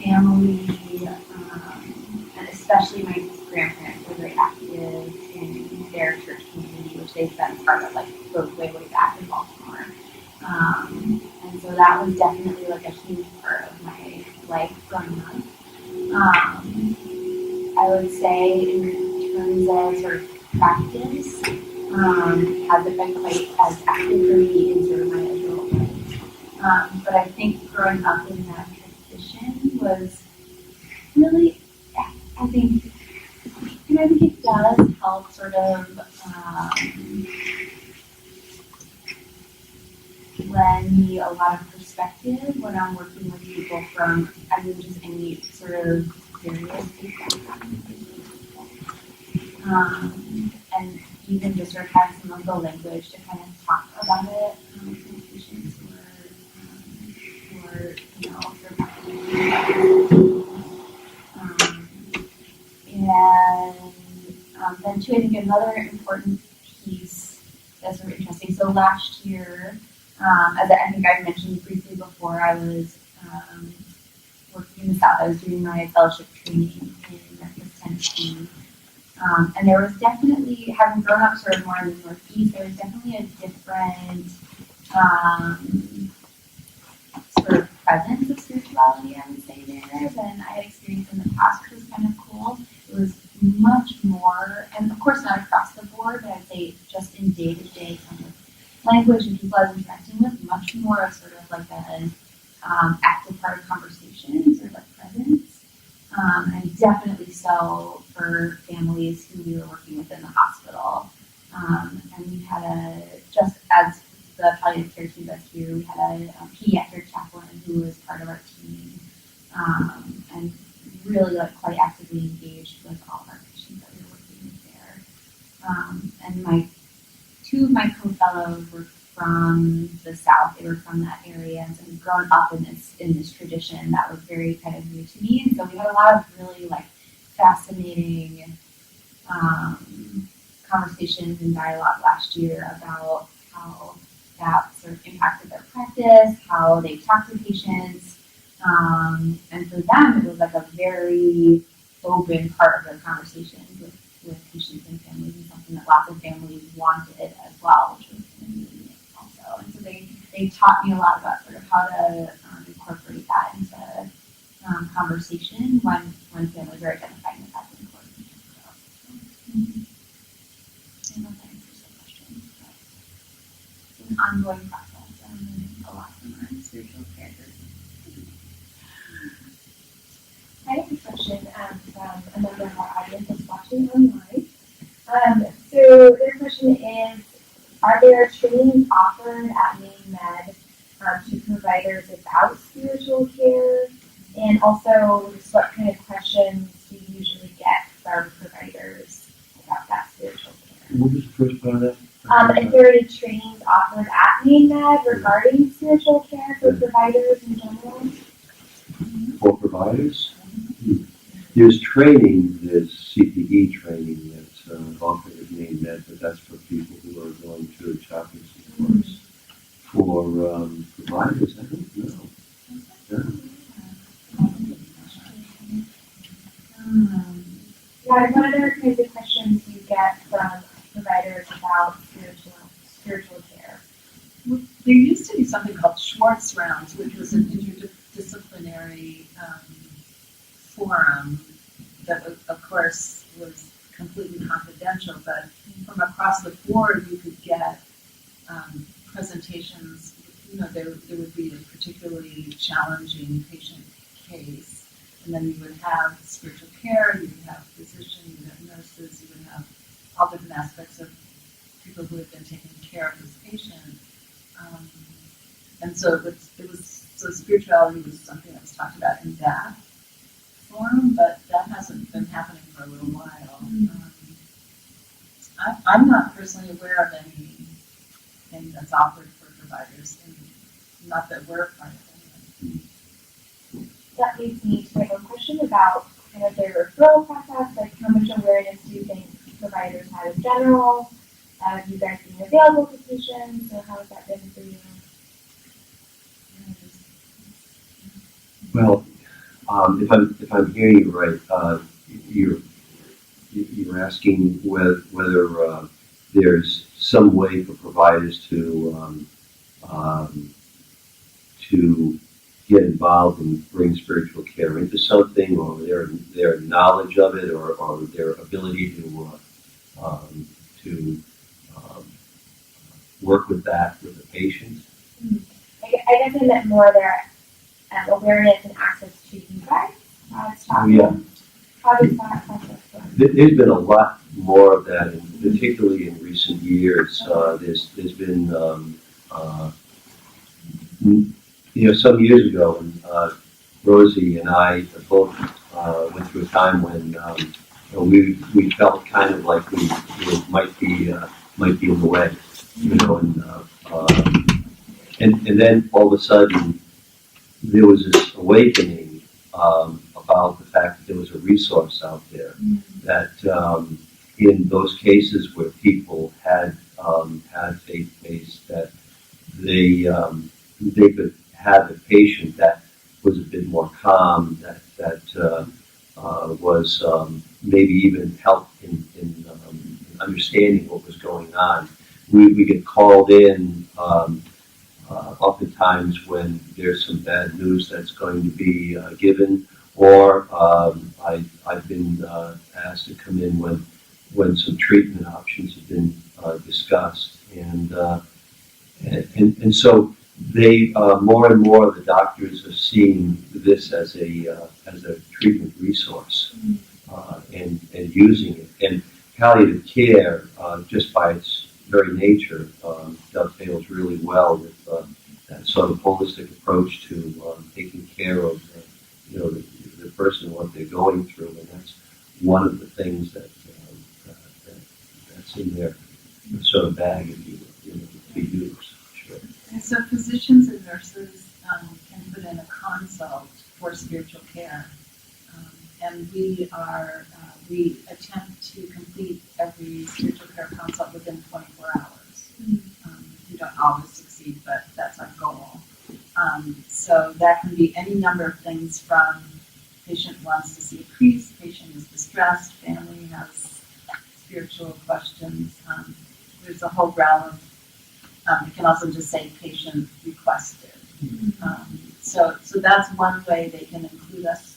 family, and especially my grandparents, were very active in their church community, which they've been part of like goes way back in Baltimore. And so that was definitely like a huge part of my life growing up. I would say in terms of sort of practice, hasn't been quite as active for me in sort of my adult life. But I think growing up in that tradition was really, I think it does help sort of lend me a lot of perspective when I'm working with people from, just any sort of various faith backgrounds. And even just sort of have some of the language to kind of talk about it with patients who are sort of and then too, I think another important piece that's sort of interesting. So last year, as I think I mentioned briefly before, I was working in the South. I was doing my fellowship training in Memphis, Tennessee. And there was definitely, having grown up sort of more in the Northeast, there was definitely a different sort of presence of spirituality, I would say, there than I had experienced in the past, which was kind of cool. It was much more, and of course not across the board, but I'd say just in day-to-day kind of language and people I was interacting with, much more of sort of like an active part of conversation, sort of like presence. And definitely so for families who we were working with in the hospital. And we had just as the palliative care team does here, we had a pediatric chaplain who was part of our team, and really like quite actively engaged with all of our patients that we were working with there. And two of my co-fellows were from the South. They were from that area, and so we'd grown up in this tradition that was very kind of new to me. And so we had a lot of really like fascinating conversations and dialogue last year about how that sort of impacted their practice, how they talk to patients, And for them, it was like a very open part of their conversations with patients and families, and something that lots of families wanted as well, which was community also. And so they taught me a lot about sort of how to incorporate that into conversation when families are identifying that that's important. So, I don't know if that answers the question, but it's an ongoing process. I'm learning a lot from our spiritual care group. I have a question from a member of our audience that's watching online. So their question is, are there trainings offered at Maine Med to providers about spiritual care? And also, just what kind of questions do you usually get from providers about that spiritual care? What was the first part of that? If there are any trainings offered at Maine Med regarding spiritual care for providers in general? For providers? There's training, there's CPE training that's offered at Maine Med, but that's for people who are going through a chaplains course. For providers, I don't know. Yeah, what other kinds of questions do you get from providers about spiritual care? There used to be something called Schwartz Rounds, which was an interdisciplinary forum that, of course, was completely confidential, but from across the board, you could get presentations. You know, there would be a particularly challenging patient case, and then you would have spiritual care, you would have physicians, you would have nurses, you would have all different aspects of people who had been taking care of this patient. And so so spirituality was something that was talked about in that forum, but that hasn't been happening for a little while. I'm not personally aware of anything that's offered for providers, and not that we're part of it. That leads me to a question about kind of their referral process, like how much awareness do you think providers have in general? Have you guys been available to patients, or how has that been for you? Well, if I'm hearing you right, you're asking whether there's some way for providers to get involved and bring spiritual care into something, or their knowledge of it, or their ability to work with that with the patient. I guess I meant more their awareness and access to you guys as chaplains. Yeah. How does that process work? There's been a lot more of that, and particularly in recent years. There's been, some years ago, when Rosie and I both went through a time when we felt kind of like we might be in the way, and then all of a sudden there was this awakening about the fact that there was a resource out there that in those cases where people had faith-based, that they could have a patient that was a bit more calm, that was maybe even help in understanding what was going on. We get called in oftentimes when there's some bad news that's going to be given, or I've been asked to come in when some treatment options have been discussed, and so they more and more the doctors are seeing this as a treatment resource, and using it. And palliative care, just by its very nature, dovetails really well with that sort of holistic approach to taking care of the person, what they're going through, and that's one of the things that's in their sort of bag, if you will, to be used. Sure. And so physicians and nurses can put in a consult for spiritual care, and we attempt to complete every spiritual care consult within 24 hours. We don't always succeed, but that's our goal. So that can be any number of things from patient wants to see a priest, patient is distressed, family has spiritual questions. There's a whole realm of, it can also just say patient requested. So that's one way they can include us.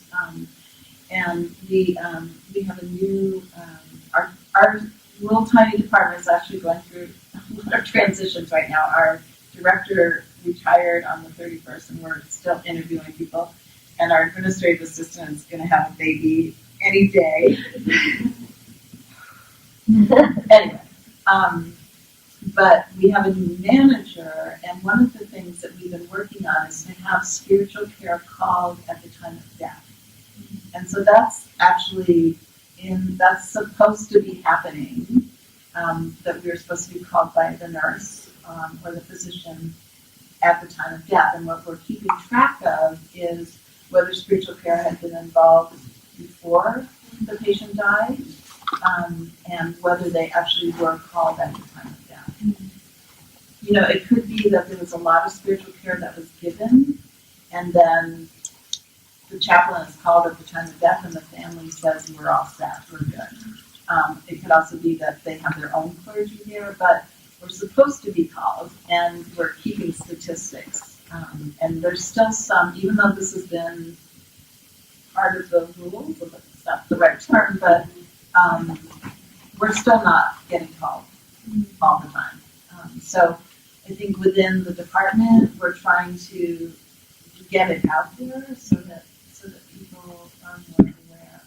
And we have a new, our little tiny department is actually going through a lot of transitions right now. Our director retired on the 31st and we're still interviewing people. And our administrative assistant is going to have a baby any day. Anyway, but we have a new manager, and one of the things that we've been working on is to have spiritual care called at the time of death. And so that's actually that's supposed to be happening, that we're supposed to be called by the nurse or the physician at the time of death. And what we're keeping track of is whether spiritual care had been involved before the patient died, and whether they actually were called at the time of death. You know, it could be that there was a lot of spiritual care that was given, and then the chaplain is called at the time of death, and the family says, we're all set, we're good. It could also be that they have their own clergy there, but we're supposed to be called, and we're keeping statistics. And there's still some, even though this has been part of the rules, it's not the right term, but we're still not getting called all the time. So I think within the department, we're trying to get it out there so that people are more aware.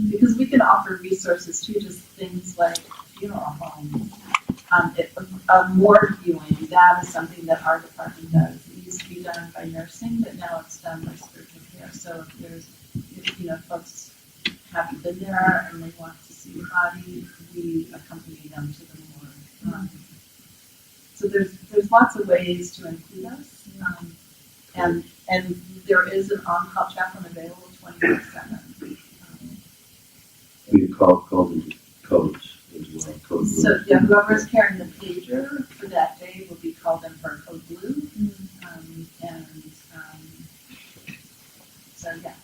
Because we can offer resources too, just things like funeral homes. A morgue viewing, that is something that our department does. It used to be done by nursing, but now it's done by spiritual care. So if folks haven't been there and they want to see the body, we accompany them to the morgue. So there's lots of ways to include us, and there is an on-call chaplain available 24/7. We call them codes as well. Code So yeah, whoever is carrying the pager for that day will be called in for code blue, so yeah.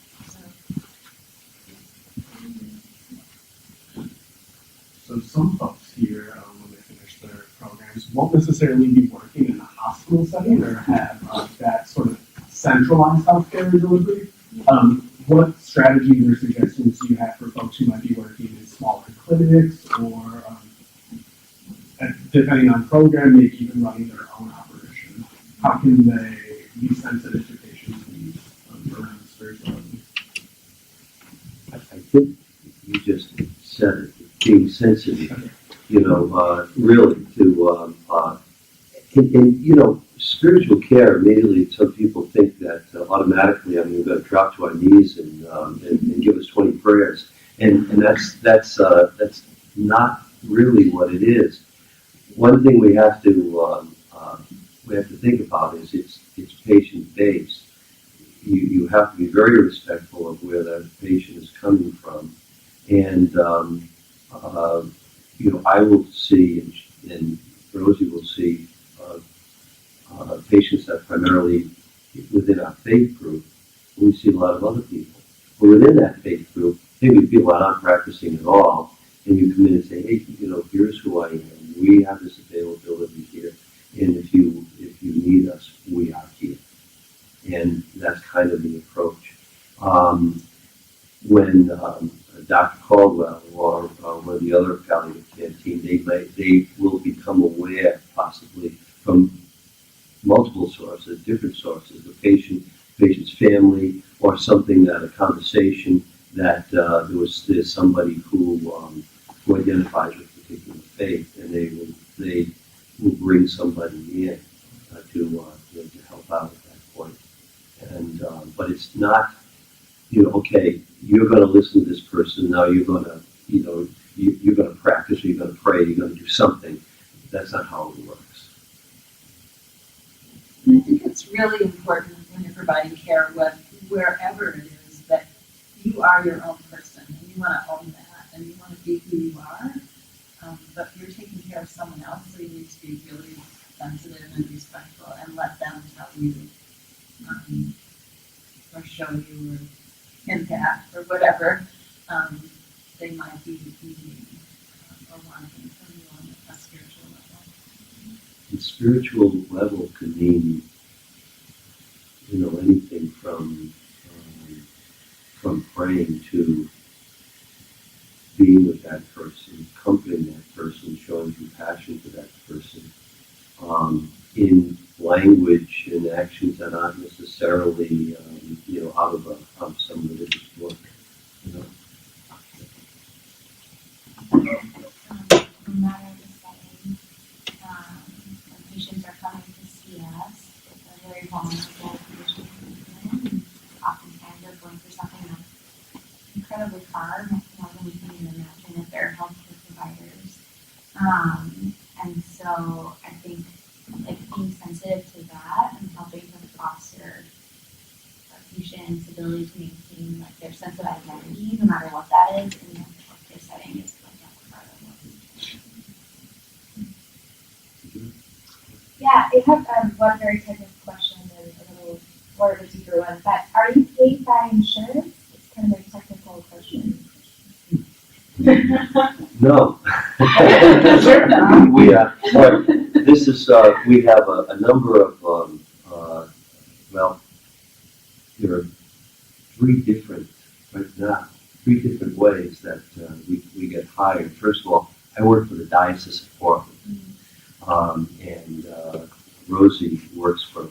So some folks here, when they finish their programs, won't necessarily be working in a hospital setting or have that sort of centralized healthcare delivery. What strategies or suggestions do you have for folks who might be working in smaller clinics or, depending on program, maybe even running their own operation? How can they be sensitive to patients' needs around spirituality? I think you just said it, being sensitive, really to, spiritual care, immediately some people think that automatically, we've got to drop to our knees and give us 20 prayers. And that's not really what it is. One thing we have to think about is it's patient-based. You have to be very respectful of where that patient is coming from. And, I will see, and Rosie will see, patients that primarily within our faith group. We see a lot of other people. But within that faith group, maybe people are not practicing at all, and you come in and say, hey, here's who I am. We have this availability here, and if you need us, we are here. And that's kind of the approach. When Dr. Caldwell or one of the other palliative care team, they will become aware, possibly from multiple sources, different sources, the patient's family, or something that a conversation that there's somebody who identifies with a particular faith, and they will bring somebody in to help out at that point. And but it's not, okay, you're going to listen to this person, now you're going to you're going to practice, or you're going to pray, you're going to do something. That's not how it works. And I think it's really important when you're providing care, wherever it is, that you are your own person, and you want to own that, and you want to be who you are. But you're taking care of someone else, so you need to be really sensitive and respectful, and let them tell you show you or hint at or whatever, they might be needing or wanting from you on a spiritual level. The spiritual level could mean, anything from praying to being with that person, comforting that person, showing compassion to that person, in language and actions that aren't necessarily, out of some religious book. No matter the setting, when patients are coming to see us with a very vulnerable condition, and oftentimes they're going through something that's incredibly hard, much more than we can even imagine if they're healthcare providers. And so I think being sensitive to that and helping to foster a patient's ability to maintain their sense of identity, no matter what that is, in the healthcare setting is a part of what we do. Yeah, I have one very technical question and a little more of a deeper one. But are you paid by insurance? It's kind of a technical question. No. Sure not. We are. This is. We have a number of. There are three different ways that we get hired. First of all, I work for the Diocese of Portland, and Rosie works for.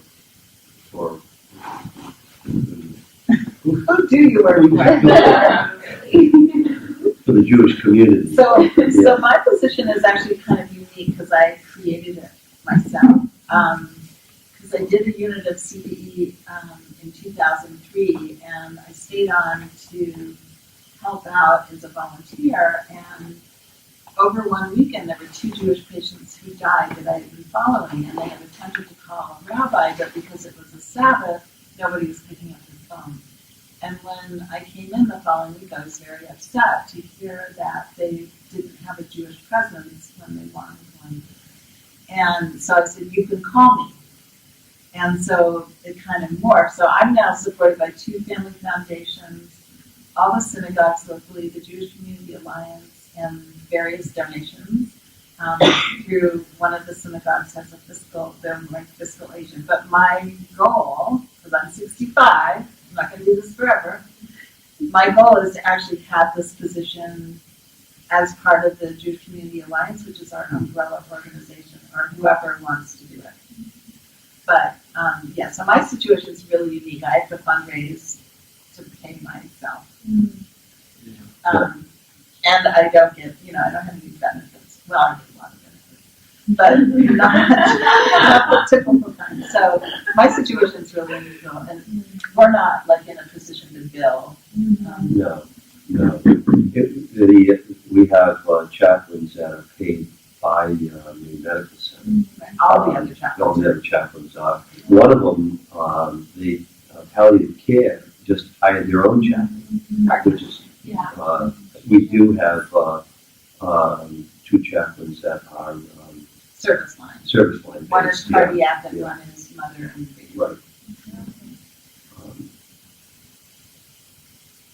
Who do you work For the Jewish community. So my position is actually kind of unique because I created it myself. Because I did a unit of CPE in 2003, and I stayed on to help out as a volunteer. And over one weekend, there were 2 Jewish patients who died that I had been following, and they had attempted to call a rabbi, but because it was a Sabbath, nobody was picking up the phone. And when I came in the following week, I was very upset to hear that they didn't have a Jewish presence when they wanted one. And so I said, you can call me. And so it kind of morphed. So I'm now supported by 2 family foundations, all the synagogues locally, the Jewish Community Alliance, and various donations. Through one of the synagogues has they're like fiscal agent. But my goal, because I'm 65, I'm not going to do this forever. My goal is to actually have this position as part of the Jewish Community Alliance, which is our umbrella organization, or whoever wants to do it. But so my situation is really unique. I have to fundraise to pay myself, and I don't get, I don't have any benefits. Well, I get a lot of benefits, but not the typical kind. So my situation is really unusual, and we're not in a position to bill. No. We have chaplains that are paid by the medical center. All the other chaplains. All the other chaplains are. One of them, the palliative care, just hired their own chaplain, which is, we do have 2 chaplains that are service line. One is cardiac, and one is mother and baby. Right.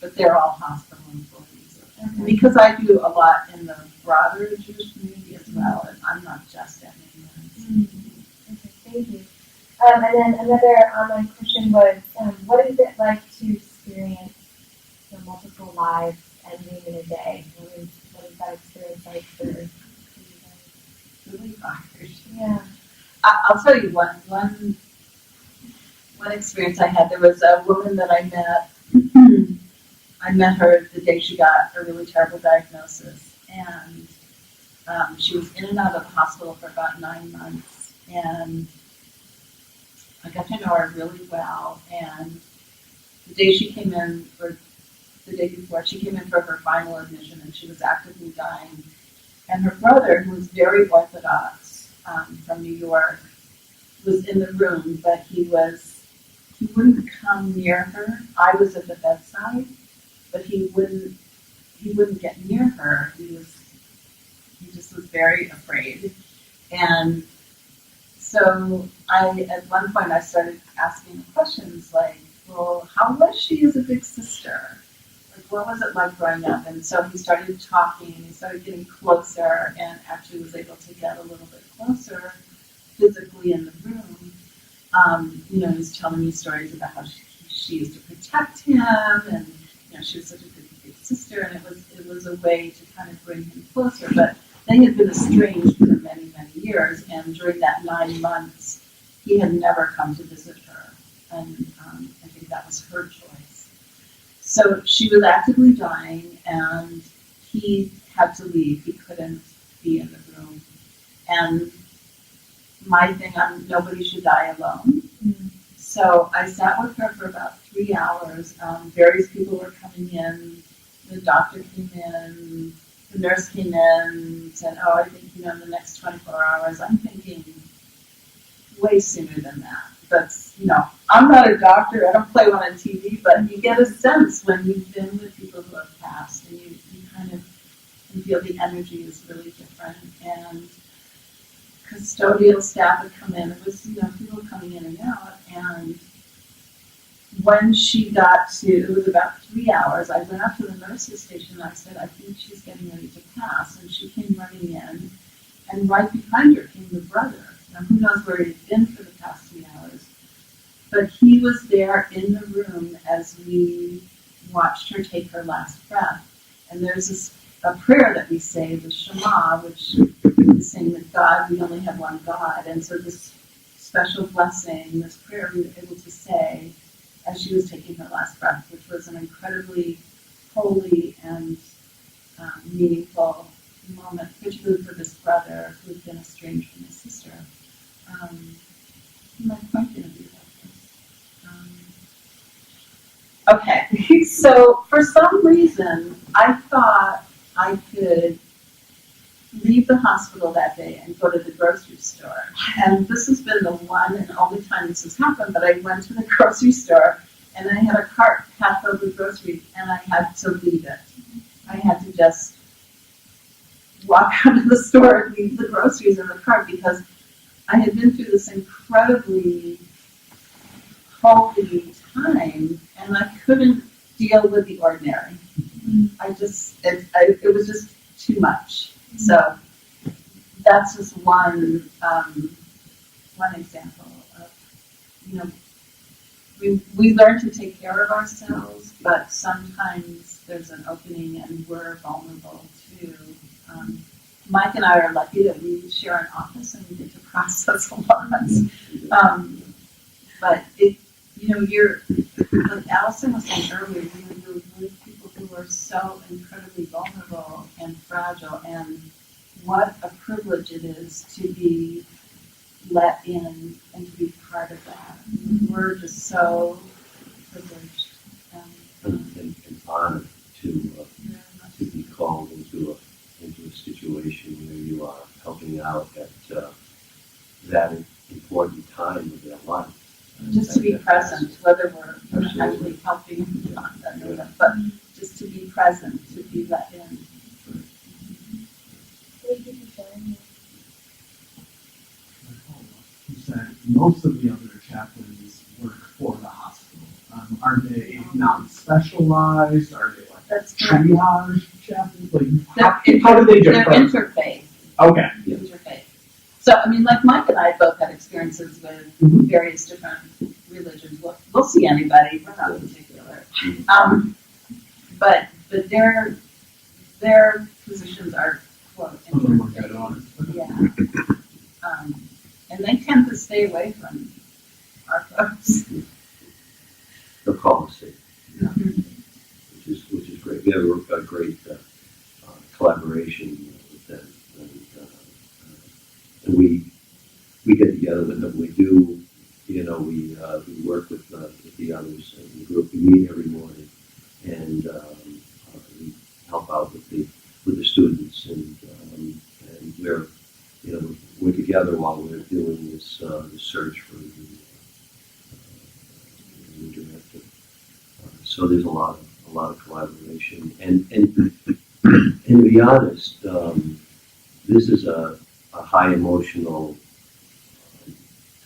But they're all hospital employees. Because I do a lot in the broader Jewish community as well, and I'm not just at Maine. Okay, thank you. And then another online question was, what is it like to experience multiple lives ending in a day? What is that experience like for you guys? Really hard. Yeah. I'll tell you one experience I had. There was a woman that I met. I met her the day she got a really terrible diagnosis, and she was in and out of the hospital for about 9 months, and I got to know her really well. And the day she came in, or the day before, she came in for her final admission, and she was actively dying. And her brother, who was very Orthodox from New York, was in the room, but he wouldn't come near her. I was at the bedside, but he wouldn't get near her. He just was very afraid. And so at one point I started asking questions like, well, well, how was she as a big sister? Like, what was it like growing up? And so he started talking, and he started getting closer, and actually was able to get a little bit closer physically in the room. You know, he was telling me stories about how she used to protect him, and you know, she was such a good big sister, and it was a way to kind of bring him closer. But they had been estranged for many, many years, and during that 9 months, he had never come to visit her, and I think that was her choice. So she was actively dying, and he had to leave. He couldn't be in the room, and my thing on nobody should die alone. So I sat with her for about 3 hours. Various people were coming in. The doctor came in. The nurse came in, said, "Oh, I think, you know, in the next 24 hours." I'm thinking way sooner than that. That's, you know, I'm not a doctor. I don't play one on TV, but you get a sense when you've been with people who have passed, and you kind of you feel the energy is really different. And custodial staff would come in. It was, you know, people coming in and out. And when she got to, it was about 3 hours, I went up to the nurse's station and I said, "I think she's getting ready to pass." And she came running in, and right behind her came the brother. Now, who knows where he'd been for the past 3 hours. But he was there in the room as we watched her take her last breath. And there's a prayer that we say, the Shema, which is saying that God, we only have one God. And so this special blessing, this prayer we were able to say as she was taking her last breath, which was an incredibly holy and meaningful moment, particularly for this brother who had been estranged from his sister. My point going to be about this. Okay, so for some reason, I thought I could leave the hospital that day and go to the grocery store. And this has been the one and only time this has happened, but I went to the grocery store and I had a cart half filled with groceries and I had to leave it. I had to just walk out of the store and leave the groceries in the cart because I had been through this incredibly holy time and I couldn't deal with the ordinary. It was just too much. So that's just one example of, you know, we learn to take care of ourselves, but sometimes there's an opening and we're vulnerable too. Mike and I are lucky that we share an office and we get to process a lot. But it, you know, like Allison was saying earlier, you're with people who are so incredibly vulnerable and fragile, and what a privilege it is to be let in and to be part of that. We're just so privileged. And honored to be called into a situation where you are helping out at that important time of their life. Just to be present, whether we're actually helping or not, but just to be present, to be let in. Thank you for sharing. You said most of the other chaplains work for the hospital. Are they non-specialized? Are they like That's correct. triage chaplains? Like, They're how do they differ? They're interfaith. Okay. Interfaith. So, I mean, like Mike and I both had experiences with various different religions. We'll see anybody, we're not particular. But their positions are, quote, interfaith. Yeah. And they tend to stay away from our folks. The policy, which is great. We have a great collaboration with them, and we get together with them. We do, you know, we work with the others in the group. We meet every morning, and we help out with the students, and we're together while we're doing this search for the new director. So there's a lot of collaboration, and to be honest, this is a high emotional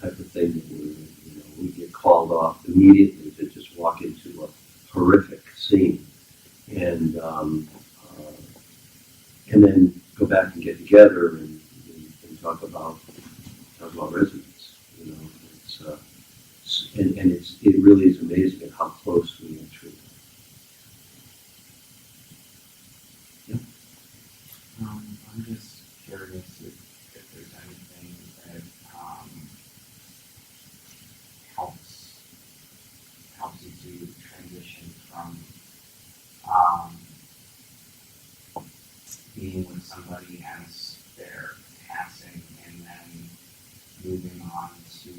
type of thing that we get called off immediately to just walk into a horrific scene and then go back and get together and talk about residents. You know, it really is amazing at how close we actually are. I'm just curious if there's anything that helps you to transition from being with somebody as they're passing and then moving on to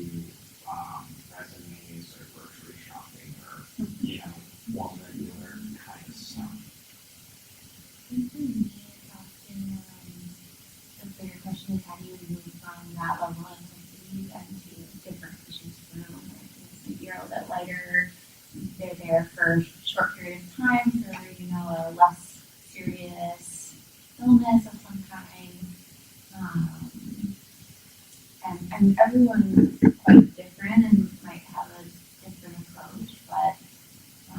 resumes or grocery shopping or more regular kind of stuff. For me, it's often the bigger question is how do you move from that level of intensity into different patients' room? Like it be a little bit lighter. They're there for a short period of time for a less serious illness of some kind. And everyone's quite different and might have a different approach, but I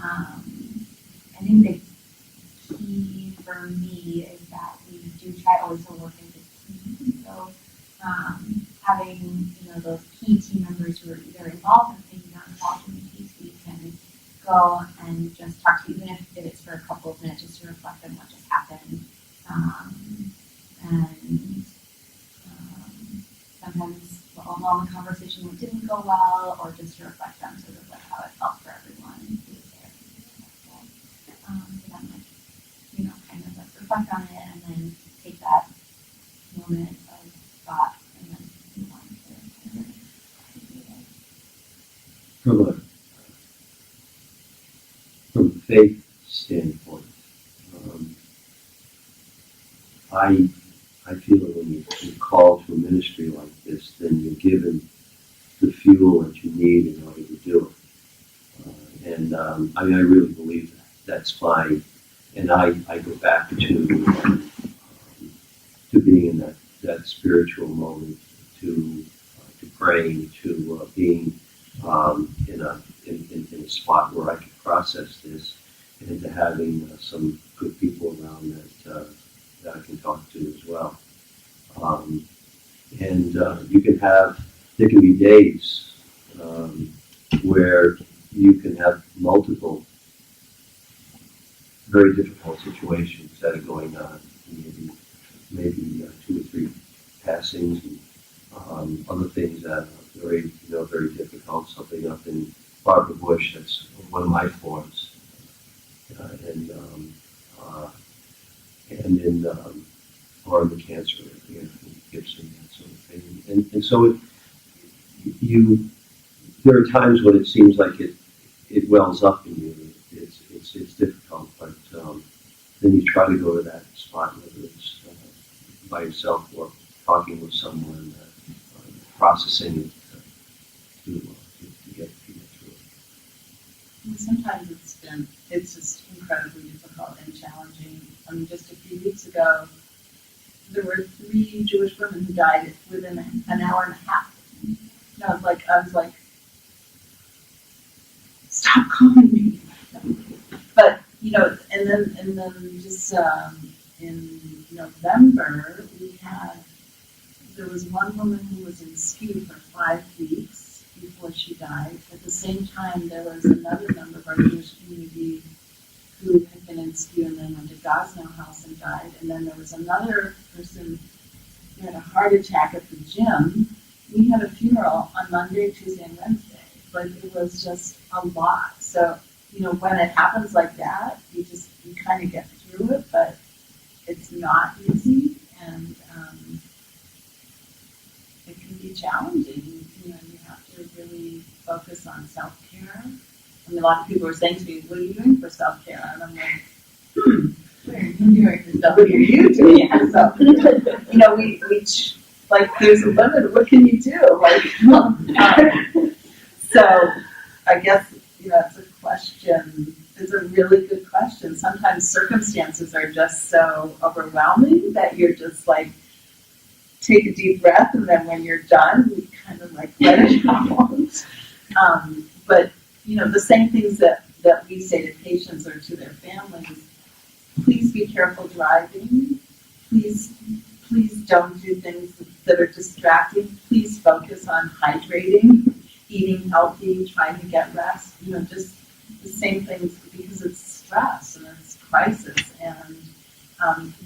think the key for me is that we do try always to work as a team. So having those key team members who are either involved or maybe not involved in the case, we can go and just talk to you, even if it's for a couple of minutes, just to reflect on what just happened. Sometimes along the conversation what didn't go well, or just to reflect on sort of like how it felt for everyone who was there. So then kind of like reflect on it and then take that moment of thought and then move on to From a faith standpoint, I feel that when you call to a ministry like this, then you're given the fuel that you need in order to do it. I really believe that. That's my, and I go back to being in that spiritual moment, to praying, to being in a spot where I can process this, and to having some good people around that I can talk to as well. There can be days where you can have multiple very difficult situations that are going on, maybe 2 or 3 passings, and other things that are very difficult. Something up in Barbara Bush, that's one of my forms, or the cancer here, Gibson, that sort of thing. And so there are times when it seems like it wells up in you. It's difficult, but then you try to go to that spot, whether it's by yourself or talking with someone, processing it to get through it. And sometimes it's just incredibly difficult and challenging. Just a few weeks ago, there were 3 Jewish women who died within an hour and a half. And I was like, stop calling me. But and then just in November there was one woman who was in SKU for 5 weeks before she died. At the same time, there was another member of our Jewish community who had been in SKU and then went to Gosnell House and died. And then there was another person who had a heart attack at the gym. We had a funeral on Monday, Tuesday, and Wednesday. It was just a lot. So, when it happens like that, you kind of get through it, but it's not easy, and it can be challenging. You have to really focus on self-care. A lot of people are saying to me, "What are you doing for self-care?" And I'm like, "What are you doing for self-care? What are you doing for self-care?" We there's a limit. What can you do? So I guess it's a question. It's a really good question. Sometimes circumstances are just so overwhelming that you're just take a deep breath, and then when you're done, you kind of let it out. But the same things that we say to patients or to their families. Please be careful driving. Please don't do things that are distracting. Please focus on hydrating, eating healthy, trying to get rest. Just the same things, because it's stress and it's crisis. And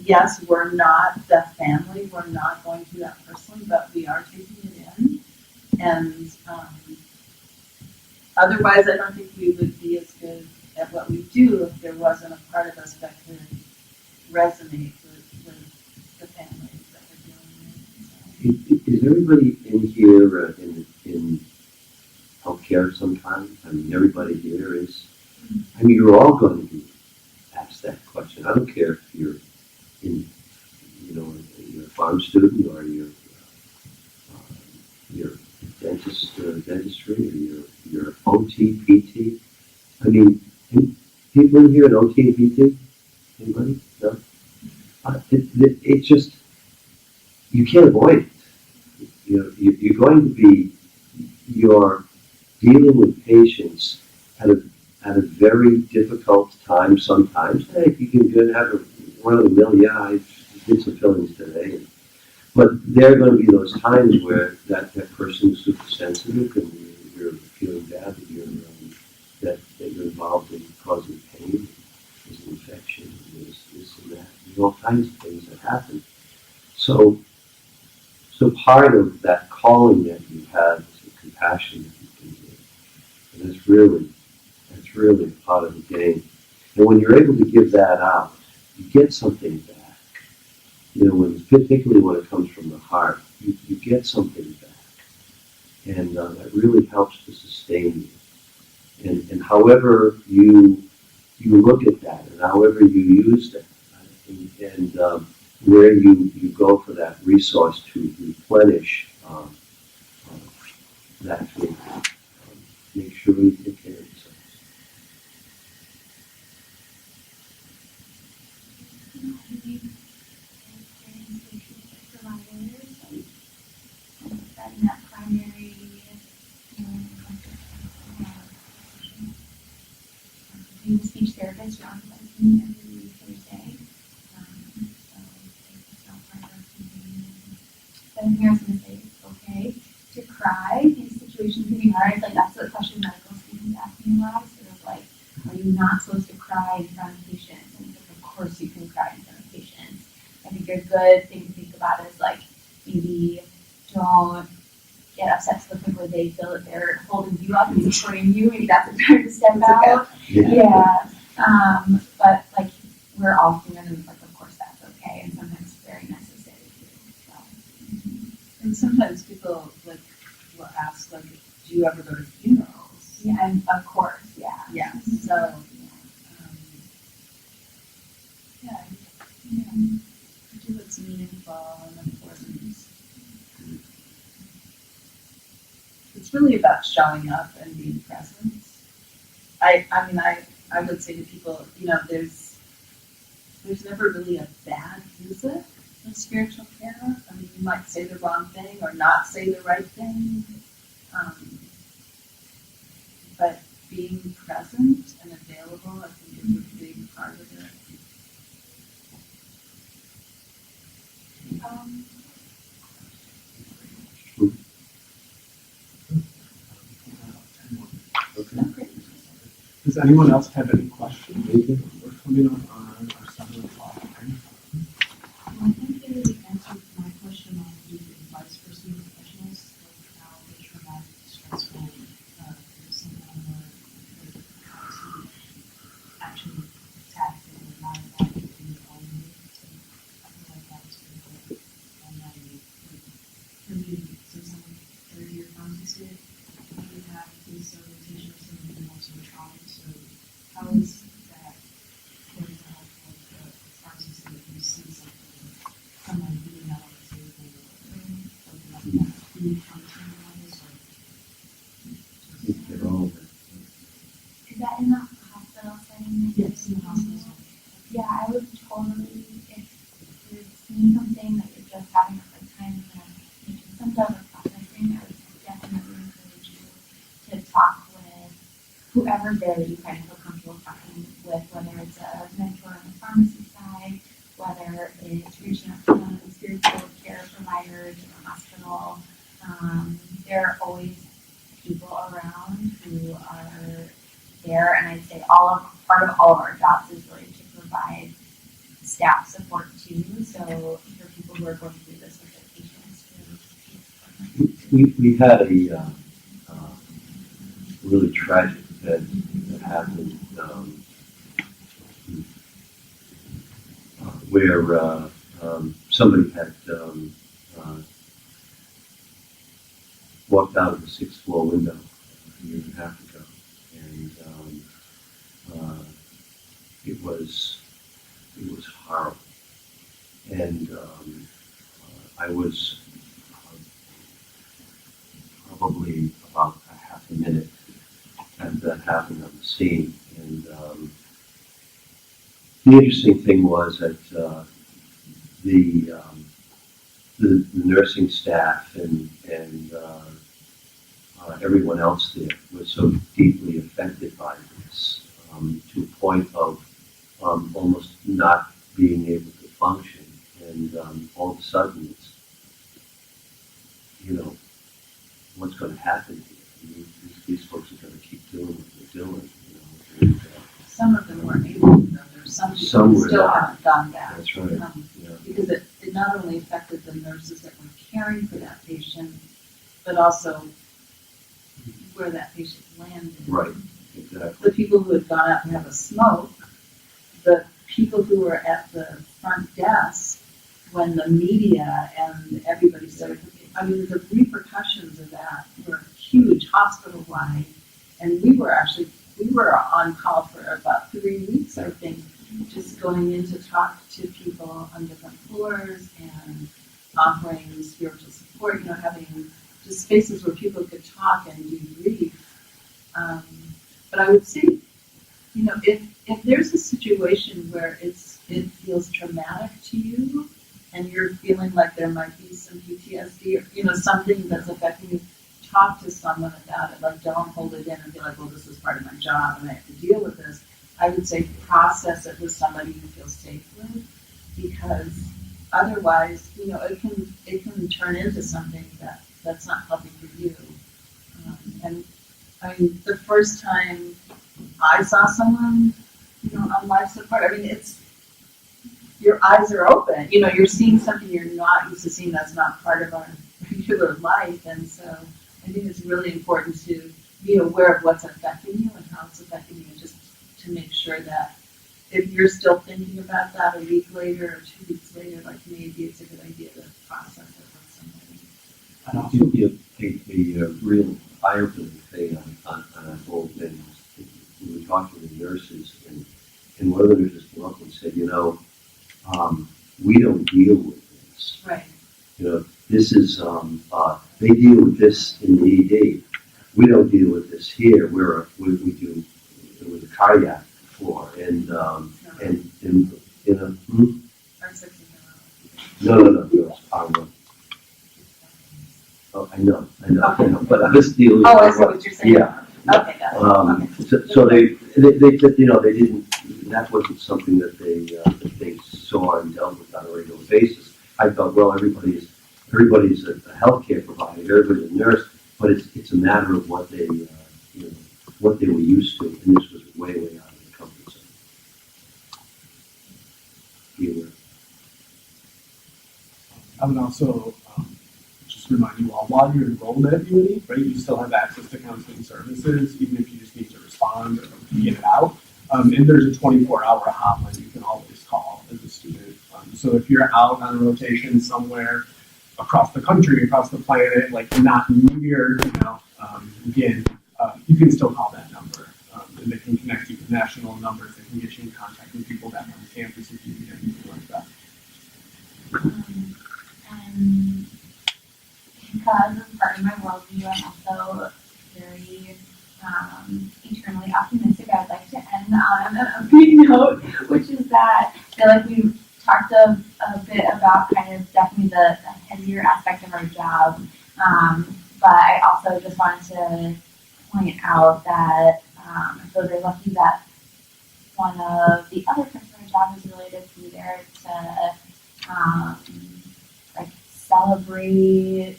yes, we're not the family. We're not going through that personally, but we are taking it in. And otherwise, I don't think we would be as good at what we do if there wasn't a part of us that could resonate with the families that we're dealing with. So. Is everybody in here in healthcare sometimes? I mean, everybody here is. I mean, you're all going to be asked that question. I don't care if you're you're a farm student or you're dentistry or you're OT, PT. I mean, people in here in OT and PT? Anybody? No? It just, you can't avoid it. You're going to be, you're dealing with patients at a very difficult time sometimes. Hey, you can have a run-of-the-mill, yeah, I did some fillings today. But there are going to be those times where that person is super sensitive and you're feeling bad that that you're involved in causing pain. There's an infection, there's this and that. There's all kinds of things that happen. So part of that calling that you have is the compassion that you can give. And that's really part of the game. And when you're able to give that out, you get something back. Particularly when it comes from the heart, you get something back. And that really helps to sustain you. And however you look at that, and however you use that, and where you go for that resource to replenish that feeling, make sure you take care of yourself. That primary being a speech therapist, you're on me every Thursday. So it's not part of but I think I was going to say it's okay to cry. These situations can be hard. Like that's the question medical students ask me a lot. Sort of like, are you not supposed to cry in front of patients? And like, of course you can cry in front of patients. I think a good thing to think about is like maybe don't get upset to the point where they feel that they're holding you up and supporting you. Maybe that's the time to step out. Yeah. But like we're all human, and like of course that's okay, and sometimes it's very necessary too. So. And sometimes people will ask do you ever go to funerals? Yeah, and of course, yeah. Yeah. So do what's meaningful and important. It's really about showing up and being present. I would say to people, there's never really a bad visit in spiritual care. I mean, you might say the wrong thing or not say the right thing, but being present and available, I think, is a big part of it. Does anyone else have any questions? We're coming up on our 7 o'clock time. I think they really answered my question on the advice for senior professionals, like how the traumatic, stressful, someone or how to actually tackle or not evaluate in your own way. So I feel like that was pretty good. And then for me, since I'm a third-year pharmacist, I would have this rotation of some of the most trauma. So how is that going to whoever's there that you kind of feel comfortable talking with, whether it's a mentor on the pharmacy side, whether it's reaching out to one of the spiritual care providers in the hospital. There are always people around who are there, and I'd say part of all of our jobs is really to provide staff support too. So for people who are going through this with their patients, We had a really tragic event that happened where somebody had walked out of the sixth floor window a year and a half ago, and it was horrible. And I was probably about a half a minute after that happened on the scene. And the interesting thing was that the nursing staff and everyone else there was so deeply affected by this to a point of almost not being able to function. And all of a sudden, it's, what's going to happen here? I mean, these folks are going to keep doing what they're doing. And, Some of them weren't able to go. There's some people Some who were still not. haven't gone back. that's right. Yeah. Because it not only affected the nurses that were caring for that patient, but also where that patient landed. Right. Exactly. The people who had gone out to have a smoke, the people who were at the front desk when the media and everybody started, I mean, the repercussions of that were huge hospital-wide. And we were on call for about 3 weeks, I think, just going in to talk to people on different floors and offering spiritual support, having just spaces where people could talk and debrief. But I would say, if there's a situation where it feels traumatic to you and you're feeling like there might be some PTSD or, something that's affecting you, talk to someone about it. Like, don't hold it in and be like, well, this is part of my job and I have to deal with this. I would say process it with somebody you feel safe with, because otherwise, it can turn into something that's not healthy for you. And I mean, the first time I saw someone, on life support, I mean, your eyes are open. You're seeing something you're not used to seeing that's not part of our regular life. And so I think it's really important to be aware of what's affecting you and how it's affecting you, and just to make sure that if you're still thinking about that a week later or 2 weeks later, like, maybe it's a good idea to process it with somebody. And also, A real eye-opening thing on that whole thing was we were talking to the nurses, and one of the nurses came up and said, we don't deal with this. Right. This is, they deal with this in the ED. We don't deal with this here. We do with the cardiac floor and Our six no, Oh, I know, but I was dealing. Oh, I see what you're saying. Yeah. Okay, got it. Okay. So they didn't. That wasn't something that they saw and dealt with on a regular basis. I thought, well, everybody's a healthcare provider, everybody's a nurse, but it's a matter of what they what they were used to, and this was way out of the comfort zone. I would also just remind you all, while you're enrolled at UNE, right, you still have access to counseling services, even if you just need to respond or get it out. And there's a 24-hour hotline you can always call as a student. So if you're out on a rotation somewhere across the country, across the planet, like not near, again, you can still call that number. And they can connect you to national numbers. They can get you in contact with people back on campus if you need anything like that. And because as part of my worldview, I'm also very eternally optimistic. I would like to end on a big note, which is that I feel like we've talked a bit about kind of definitely the heavier aspect of our job, but I also just wanted to point out that I feel very lucky that one of the other parts of my job is related to be there to like celebrate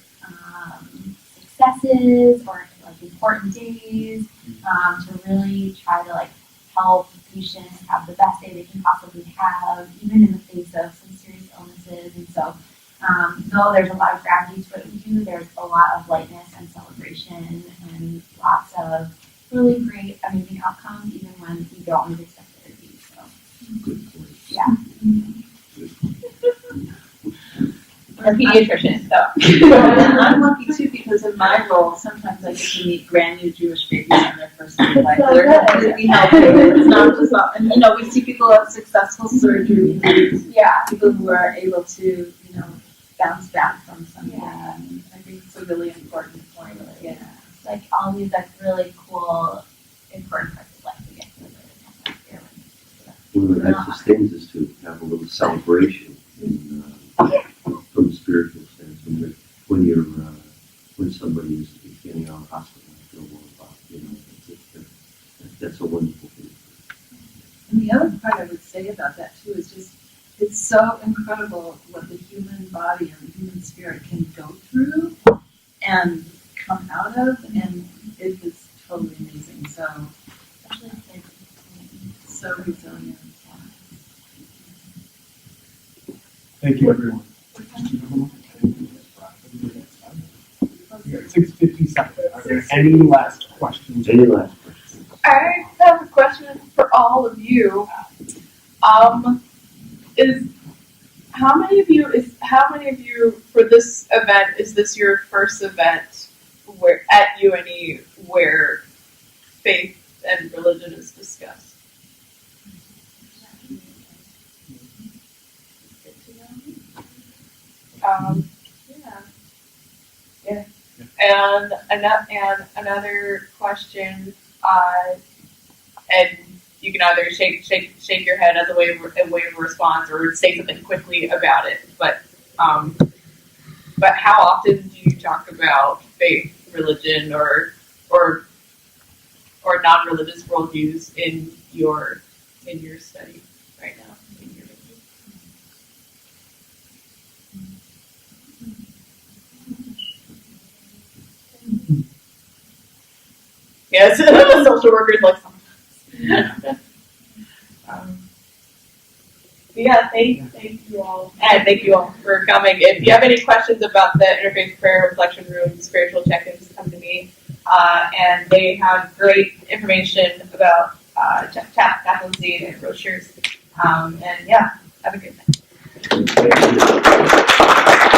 successes or like important days, to really try to like help patients have the best day they can possibly have, even in the face of some serious illnesses. And so, though there's a lot of gravity to what we do, there's a lot of lightness and celebration and lots of really great, amazing outcomes, even when we don't always expect it to be. So, Good point. yeah. Or a pediatrician, so. And I'm lucky too because in my role, sometimes I get to meet brand new Jewish babies on their first day of life. So They're good. completely healthy. It's not just about, and we see people have successful surgery, Yeah. people who are able to, bounce back from something. Yeah. And I think it's a really important point. Yeah. It's like all these like really cool, important parts of life we get to live here. One of the nicest things is to have a little celebration from a spiritual sense. When somebody is getting out of hospital, I feel more about, that's a wonderful thing. And the other part I would say about that too is just, it's so incredible what the human body and the human spirit can go through and come out of, and it is totally amazing. So, Especially if they're so resilient. Thank you, everyone. We got 6:57. Are there any last questions? Any last questions? I have a question for all of you. How many of you for this event, is this your first event where at UNE where faith and religion is discussed? Yeah. And another question, and you can either shake your head as a way of response or say something quickly about it. But how often do you talk about faith, religion, or non-religious worldviews in your study right now? Yes, the social workers like sometimes. Thank you all. And thank you all for coming. If you have any questions about the Interfaith Prayer Reflection Room, spiritual check-ins, come to me. And they have great information about Chaplains and brochures. And yeah, have a good night. Thank you.